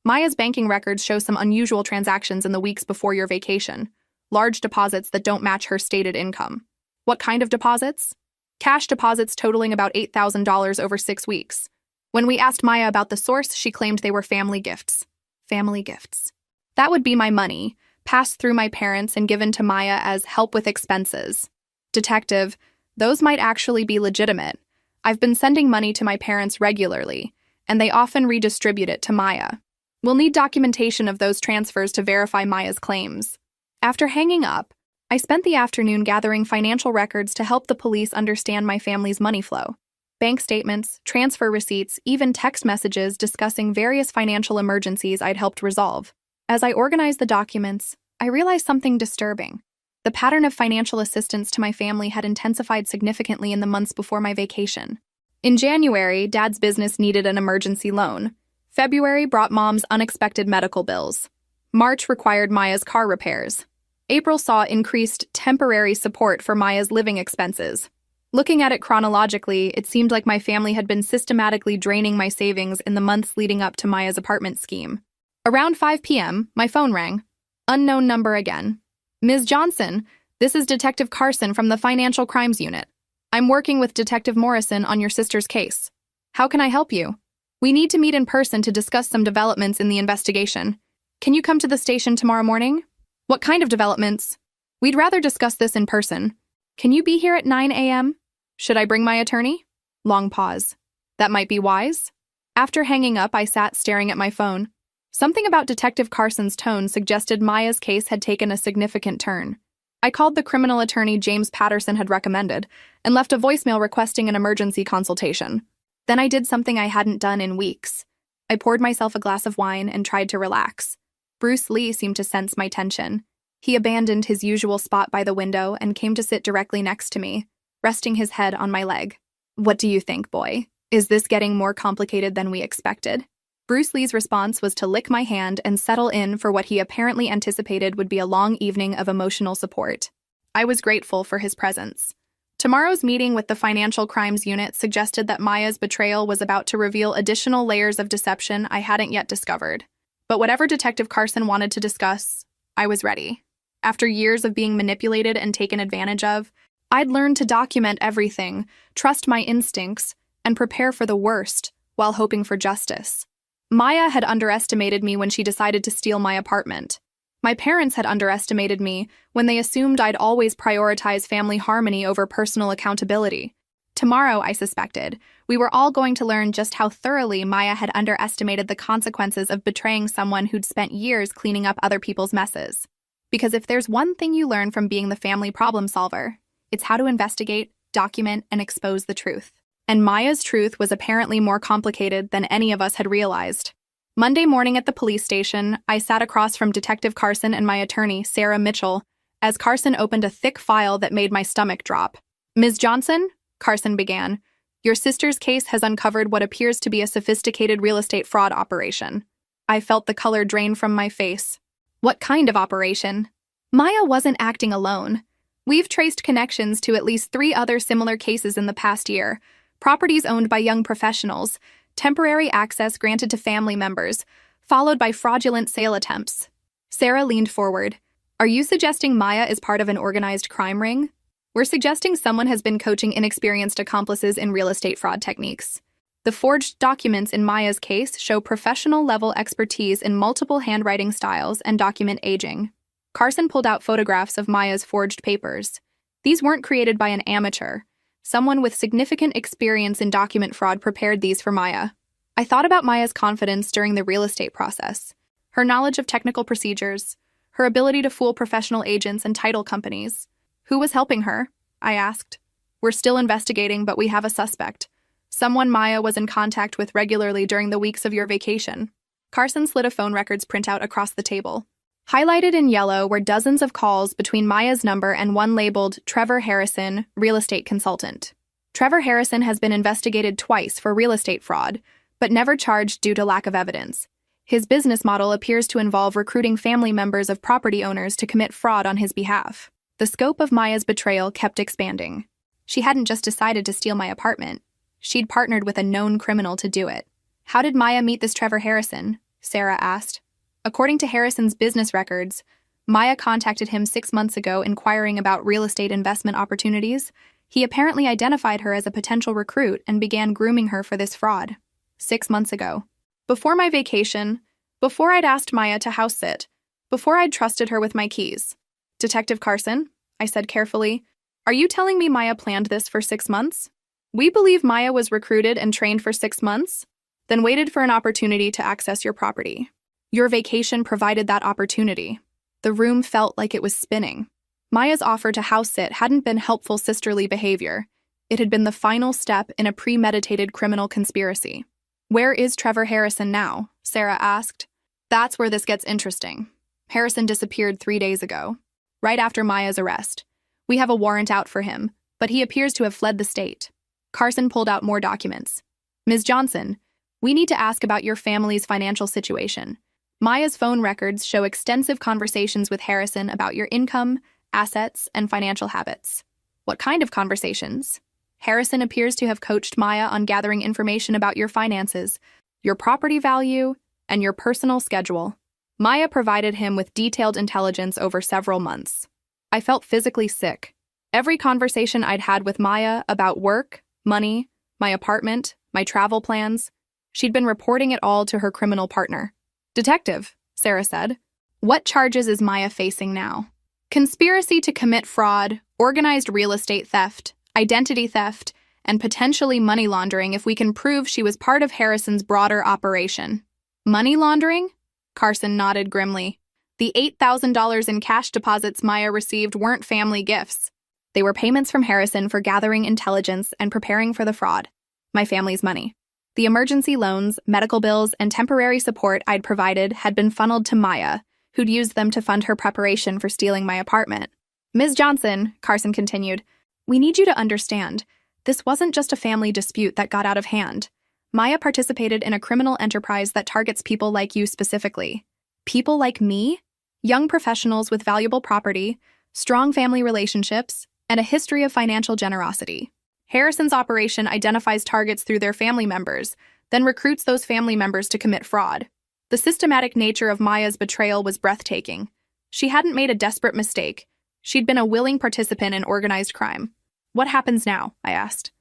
[SPEAKER 1] Maya's banking records show some unusual transactions in the weeks before your vacation. Large deposits that don't match her stated income. What kind of deposits? Cash deposits totaling about $8,000 over 6 weeks. When we asked Maya about the source, she claimed they were family gifts. Family gifts. That would be my money, passed through my parents and given to Maya as help with expenses. Detective, those might actually be legitimate. I've been sending money to my parents regularly, and they often redistribute it to Maya. We'll need documentation of those transfers to verify Maya's claims. After hanging up, I spent the afternoon gathering financial records to help the police understand my family's money flow. Bank statements, transfer receipts, even text messages discussing various financial emergencies I'd helped resolve. As I organized the documents, I realized something disturbing. The pattern of financial assistance to my family had intensified significantly in the months before my vacation. In January, Dad's business needed an emergency loan. February brought Mom's unexpected medical bills. March required Maya's car repairs. April saw increased temporary support for Maya's living expenses. Looking at it chronologically, it seemed like my family had been systematically draining my savings in the months leading up to Maya's apartment scheme. Around 5 p.m., my phone rang. Unknown number again. Ms. Johnson, this is Detective Carson from the Financial Crimes Unit. I'm working with Detective Morrison on your sister's case. How can I help you? We need to meet in person to discuss some developments in the investigation. Can you come to the station tomorrow morning? What kind of developments? We'd rather discuss this in person. Can you be here at 9 a.m.? Should I bring my attorney? Long pause. That might be wise. After hanging up, I sat staring at my phone. Something about Detective Carson's tone suggested Maya's case had taken a significant turn. I called the criminal attorney James Patterson had recommended and left a voicemail requesting an emergency consultation. Then I did something I hadn't done in weeks. I poured myself a glass of wine and tried to relax. Bruce Lee seemed to sense my tension. He abandoned his usual spot by the window and came to sit directly next to me, resting his head on my leg. What do you think, boy? Is this getting more complicated than we expected? Bruce Lee's response was to lick my hand and settle in for what he apparently anticipated would be a long evening of emotional support. I was grateful for his presence. Tomorrow's meeting with the Financial Crimes Unit suggested that Maya's betrayal was about to reveal additional layers of deception I hadn't yet discovered. But whatever Detective Carson wanted to discuss, I was ready. After years of being manipulated and taken advantage of, I'd learned to document everything, trust my instincts, and prepare for the worst while hoping for justice. Maya had underestimated me when she decided to steal my apartment. My parents had underestimated me when they assumed I'd always prioritize family harmony over personal accountability. Tomorrow, I suspected, we were all going to learn just how thoroughly Maya had underestimated the consequences of betraying someone who'd spent years cleaning up other people's messes. Because if there's one thing you learn from being the family problem solver, it's how to investigate, document, and expose the truth. And Maya's truth was apparently more complicated than any of us had realized. Monday morning at the police station, I sat across from Detective Carson and my attorney, Sarah Mitchell, as Carson opened a thick file that made my stomach drop. "Ms. Johnson," Carson began, "your sister's case has uncovered what appears to be a sophisticated real estate fraud operation." I felt the color drain from my face. What kind of operation? Maya wasn't acting alone. We've traced connections to at least 3 other similar cases in the past year: properties owned by young professionals, temporary access granted to family members, followed by fraudulent sale attempts. Sarah leaned forward. "Are you suggesting Maya is part of an organized crime ring?" "We're suggesting someone has been coaching inexperienced accomplices in real estate fraud techniques. The forged documents in Maya's case show professional-level expertise in multiple handwriting styles and document aging." Carson pulled out photographs of Maya's forged papers. These weren't created by an amateur. Someone with significant experience in document fraud prepared these for Maya. I thought about Maya's confidence during the real estate process, her knowledge of technical procedures, her ability to fool professional agents and title companies. "Who was helping her?" I asked. "We're still investigating, but we have a suspect. Someone Maya was in contact with regularly during the weeks of your vacation." Carson slid a phone records printout across the table. Highlighted in yellow were dozens of calls between Maya's number and one labeled Trevor Harrison, real estate consultant. Trevor Harrison has been investigated twice for real estate fraud, but never charged due to lack of evidence. His business model appears to involve recruiting family members of property owners to commit fraud on his behalf. The scope of Maya's betrayal kept expanding. She hadn't just decided to steal my apartment. She'd partnered with a known criminal to do it. "How did Maya meet this Trevor Harrison?" Sarah asked. According to Harrison's business records, Maya contacted him 6 months ago inquiring about real estate investment opportunities. He apparently identified her as a potential recruit and began grooming her for this fraud. 6 months ago. Before my vacation, before I'd asked Maya to house sit, before I'd trusted her with my keys. "Detective Carson," I said carefully, "are you telling me Maya planned this for 6 months? We believe Maya was recruited and trained for 6 months, then waited for an opportunity to access your property. Your vacation provided that opportunity." The room felt like it was spinning. Maya's offer to house sit hadn't been helpful sisterly behavior. It had been the final step in a premeditated criminal conspiracy. "Where is Trevor Harrison now?" Sarah asked. "That's where this gets interesting. Harrison disappeared 3 days ago, right after Maya's arrest. We have a warrant out for him, but he appears to have fled the state." Carson pulled out more documents. "Ms. Johnson, we need to ask about your family's financial situation. Maya's phone records show extensive conversations with Harrison about your income, assets, and financial habits." "What kind of conversations?" "Harrison appears to have coached Maya on gathering information about your finances, your property value, and your personal schedule. Maya provided him with detailed intelligence over several months." I felt physically sick. Every conversation I'd had with Maya about work, money, my apartment, my travel plans, she'd been reporting it all to her criminal partner. "Detective," Sarah said, "what charges is Maya facing now?" "Conspiracy to commit fraud, organized real estate theft, identity theft, and potentially money laundering if we can prove she was part of Harrison's broader operation." "Money laundering?" Carson nodded grimly. "The $8,000 in cash deposits Maya received weren't family gifts. They were payments from Harrison for gathering intelligence and preparing for the fraud. My family's money. The emergency loans, medical bills, and temporary support I'd provided had been funneled to Maya, who'd used them to fund her preparation for stealing my apartment." "Ms. Johnson," Carson continued, "we need you to understand, this wasn't just a family dispute that got out of hand. Maya participated in a criminal enterprise that targets people like you specifically. People like me? Young professionals with valuable property, strong family relationships, and a history of financial generosity. Harrison's operation identifies targets through their family members, then recruits those family members to commit fraud. The systematic nature of Maya's betrayal was breathtaking. She hadn't made a desperate mistake. She'd been a willing participant in organized crime. "What happens now?" I asked.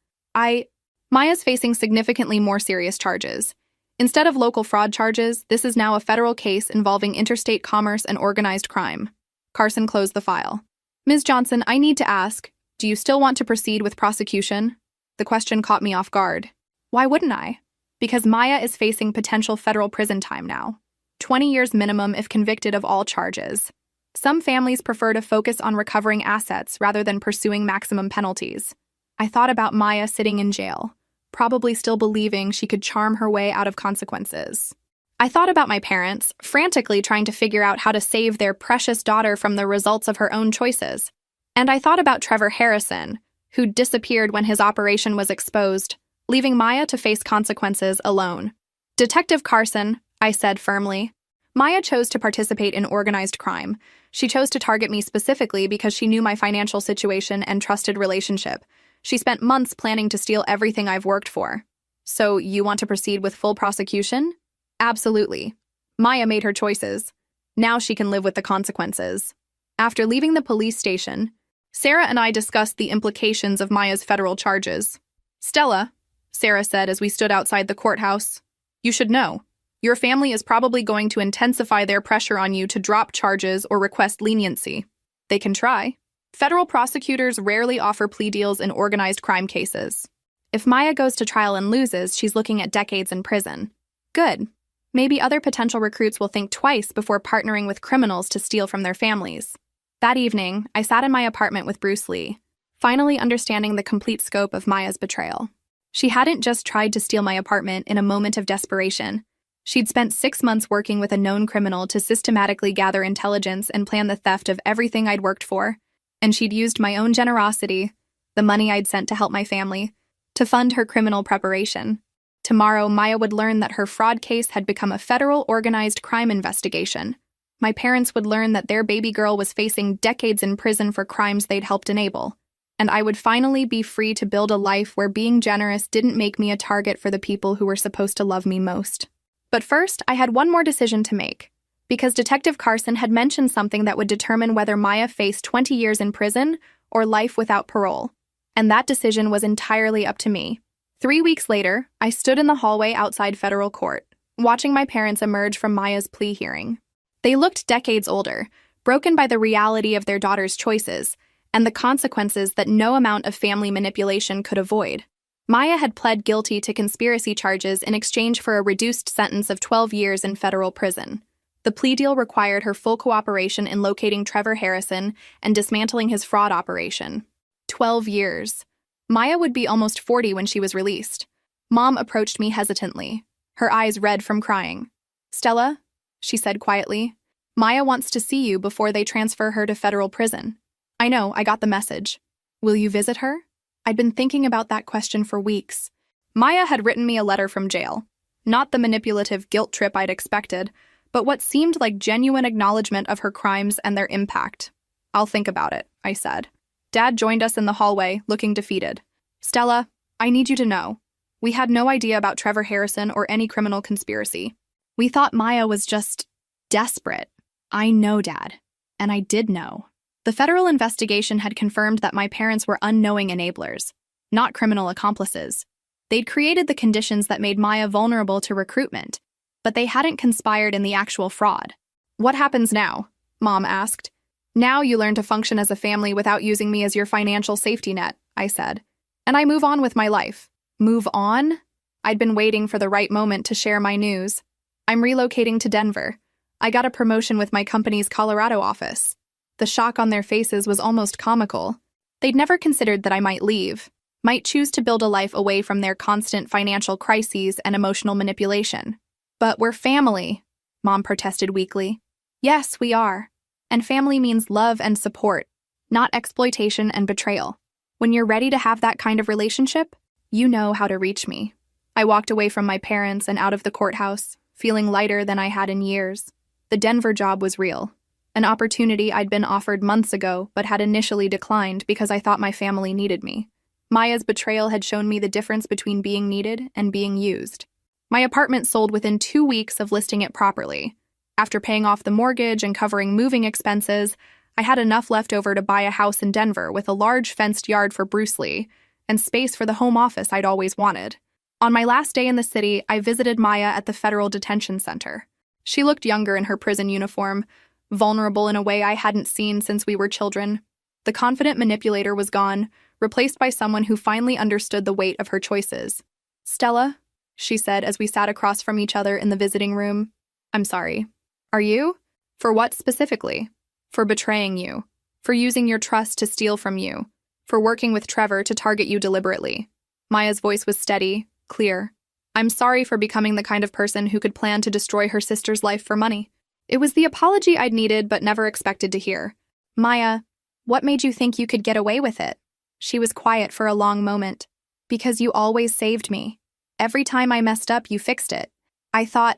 [SPEAKER 1] Maya's facing significantly more serious charges. Instead of local fraud charges, this is now a federal case involving interstate commerce and organized crime. Carson closed the file. Ms. Johnson, I need to ask, do you still want to proceed with prosecution? The question caught me off guard. Why wouldn't I? Because Maya is facing potential federal prison time now. 20 years minimum if convicted of all charges. Some families prefer to focus on recovering assets rather than pursuing maximum penalties. I thought about Maya sitting in jail, probably still believing she could charm her way out of consequences. I thought about my parents, frantically trying to figure out how to save their precious daughter from the results of her own choices. And I thought about Trevor Harrison, who disappeared when his operation was exposed, leaving Maya to face consequences alone. Detective Carson, I said firmly. Maya chose to participate in organized crime. She chose to target me specifically because she knew my financial situation and trusted relationship. She spent months planning to steal everything I've worked for. So you want to proceed with full prosecution? Absolutely. Maya made her choices. Now she can live with the consequences. After leaving the police station, Sarah and I discussed the implications of Maya's federal charges. Stella, Sarah said as we stood outside the courthouse, you should know. Your family is probably going to intensify their pressure on you to drop charges or request leniency. They can try. Federal prosecutors rarely offer plea deals in organized crime cases. If Maya goes to trial and loses, she's looking at decades in prison. Good. Maybe other potential recruits will think twice before partnering with criminals to steal from their families. That evening, I sat in my apartment with Bruce Lee, finally understanding the complete scope of Maya's betrayal. She hadn't just tried to steal my apartment in a moment of desperation. She'd spent 6 months working with a known criminal to systematically gather intelligence and plan the theft of everything I'd worked for. And she'd used my own generosity, the money I'd sent to help my family, to fund her criminal preparation. Tomorrow, Maya would learn that her fraud case had become a federal organized crime investigation. My parents would learn that their baby girl was facing decades in prison for crimes they'd helped enable. And I would finally be free to build a life where being generous didn't make me a target for the people who were supposed to love me most. But first, I had one more decision to make, because Detective Carson had mentioned something that would determine whether Maya faced 20 years in prison or life without parole. And that decision was entirely up to me. 3 weeks later, I stood in the hallway outside federal court, watching my parents emerge from Maya's plea hearing. They looked decades older, broken by the reality of their daughter's choices and the consequences that no amount of family manipulation could avoid. Maya had pled guilty to conspiracy charges in exchange for a reduced sentence of 12 years in federal prison. The plea deal required her full cooperation in locating Trevor Harrison and dismantling his fraud operation. 12 years. Maya would be almost 40 when she was released. Mom approached me hesitantly, her eyes red from crying. Stella, she said quietly, Maya wants to see you before they transfer her to federal prison. I know, I got the message. Will you visit her? I'd been thinking about that question for weeks. Maya had written me a letter from jail. Not the manipulative guilt trip I'd expected, but what seemed like genuine acknowledgement of her crimes and their impact. I'll think about it, I said. Dad joined us in the hallway, looking defeated. Stella, I need you to know. We had no idea about Trevor Harrison or any criminal conspiracy. We thought Maya was just desperate. I know, Dad. And I did know. The federal investigation had confirmed that my parents were unknowing enablers, not criminal accomplices. They'd created the conditions that made Maya vulnerable to recruitment, but they hadn't conspired in the actual fraud. What happens now? Mom asked. Now you learn to function as a family without using me as your financial safety net, I said. And I move on with my life. Move on? I'd been waiting for the right moment to share my news. I'm relocating to Denver. I got a promotion with my company's Colorado office. The shock on their faces was almost comical. They'd never considered that I might leave, might choose to build a life away from their constant financial crises and emotional manipulation. But we're family, Mom protested weakly. Yes, we are. And family means love and support, not exploitation and betrayal. When you're ready to have that kind of relationship, you know how to reach me. I walked away from my parents and out of the courthouse, feeling lighter than I had in years. The Denver job was real. An opportunity I'd been offered months ago but had initially declined because I thought my family needed me. Maya's betrayal had shown me the difference between being needed and being used. My apartment sold within 2 weeks of listing it properly. After paying off the mortgage and covering moving expenses, I had enough left over to buy a house in Denver with a large fenced yard for Bruce Lee and space for the home office I'd always wanted. On my last day in the city, I visited Maya at the federal detention center. She looked younger in her prison uniform, vulnerable in a way I hadn't seen since we were children. The confident manipulator was gone, replaced by someone who finally understood the weight of her choices. "Stella," she said as we sat across from each other in the visiting room. "I'm sorry." "Are you? For what specifically?" "For betraying you. For using your trust to steal from you. For working with Trevor to target you deliberately." Maya's voice was steady, clear. "I'm sorry for becoming the kind of person who could plan to destroy her sister's life for money." It was the apology I'd needed but never expected to hear. "Maya, what made you think you could get away with it?" She was quiet for a long moment. "Because you always saved me. Every time I messed up, you fixed it. I thought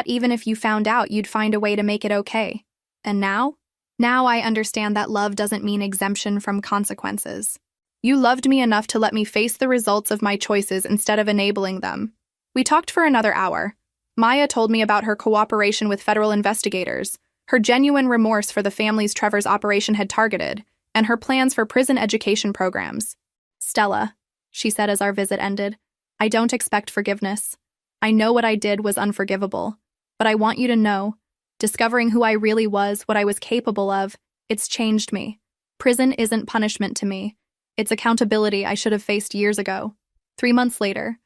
[SPEAKER 1] even if you found out, you'd find a way to make it okay. And now? Now I understand that love doesn't mean exemption from consequences. You loved me enough to let me face the results of my choices instead of enabling them." We talked for another hour. Maya told me about her cooperation with federal investigators, her genuine remorse for the families Trevor's operation had targeted, and her plans for prison education programs. "Stella," she said as our visit ended, "I don't expect forgiveness. I know what I did was unforgivable, but I want you to know, discovering who I really was, what I was capable of, it's changed me. Prison isn't punishment to me. It's accountability I should have faced years ago." 3 months later,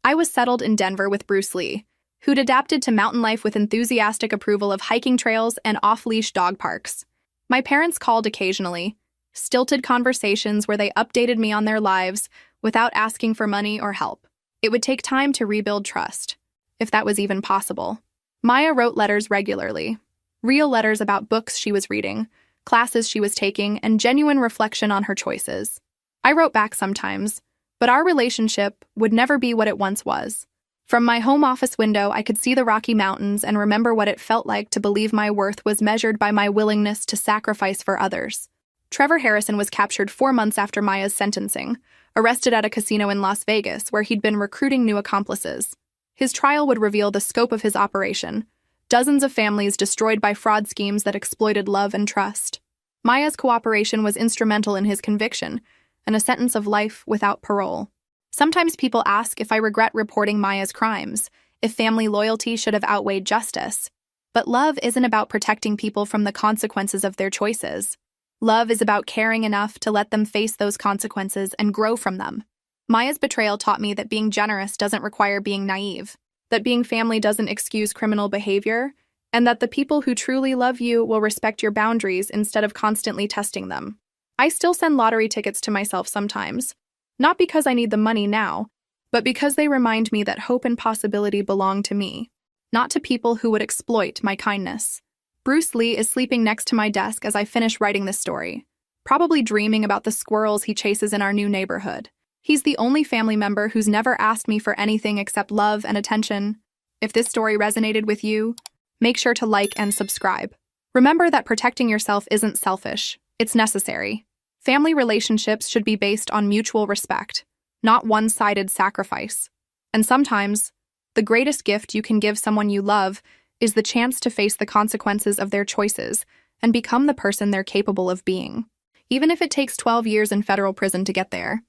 [SPEAKER 1] I was settled in Denver with Bruce Lee, who'd adapted to mountain life with enthusiastic approval of hiking trails and off-leash dog parks. My parents called occasionally, stilted conversations where they updated me on their lives without asking for money or help. It would take time to rebuild trust, if that was even possible. Maya wrote letters regularly, real letters about books she was reading, classes she was taking, and genuine reflection on her choices. I wrote back sometimes, but our relationship would never be what it once was. From my home office window, I could see the Rocky Mountains and remember what it felt like to believe my worth was measured by my willingness to sacrifice for others. Trevor Harrison was captured 4 months after Maya's sentencing, arrested at a casino in Las Vegas where he'd been recruiting new accomplices. His trial would reveal the scope of his operation: dozens of families destroyed by fraud schemes that exploited love and trust. Maya's cooperation was instrumental in his conviction, and a sentence of life without parole. Sometimes people ask if I regret reporting Maya's crimes, if family loyalty should have outweighed justice. But love isn't about protecting people from the consequences of their choices. Love is about caring enough to let them face those consequences and grow from them. Maya's betrayal taught me that being generous doesn't require being naive, that being family doesn't excuse criminal behavior, and that the people who truly love you will respect your boundaries instead of constantly testing them. I still send lottery tickets to myself sometimes, not because I need the money now, but because they remind me that hope and possibility belong to me, not to people who would exploit my kindness. Bruce Lee is sleeping next to my desk as I finish writing this story, probably dreaming about the squirrels he chases in our new neighborhood. He's the only family member who's never asked me for anything except love and attention. If this story resonated with you, make sure to like and subscribe. Remember that protecting yourself isn't selfish, it's necessary. Family relationships should be based on mutual respect, not one-sided sacrifice. And sometimes, the greatest gift you can give someone you love is the chance to face the consequences of their choices and become the person they're capable of being, even if it takes 12 years in federal prison to get there.